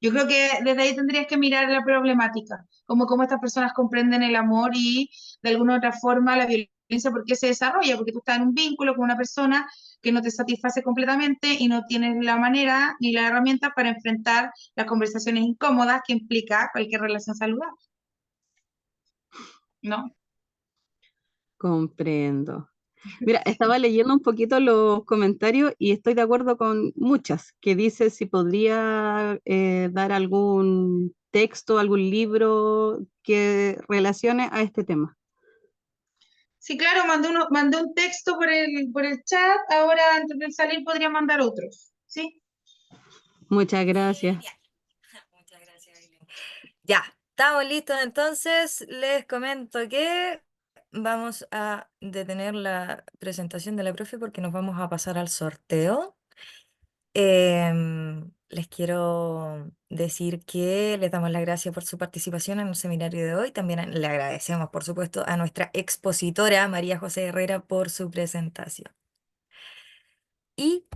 Yo creo que desde ahí tendrías que mirar la problemática, como cómo estas personas comprenden el amor y de alguna otra forma la violencia, por qué se desarrolla, porque tú estás en un vínculo con una persona que no te satisface completamente y no tienes la manera ni la herramienta para enfrentar las conversaciones incómodas que implica cualquier relación saludable, ¿no? Comprendo. Mira, estaba leyendo un poquito los comentarios y estoy de acuerdo con muchas, que dice si podría dar algún texto, algún libro que relacione a este tema. Sí, claro, mandé un texto por el chat, ahora antes de salir podría mandar otros, ¿sí? Muchas gracias. Genial. Muchas gracias, Aileen. Ya, estamos listos entonces. Les comento que vamos a detener la presentación de la profe porque nos vamos a pasar al sorteo. Les quiero decir que les damos las gracias por su participación en el seminario de hoy. También le agradecemos, por supuesto, a nuestra expositora María José Herrera por su presentación. Y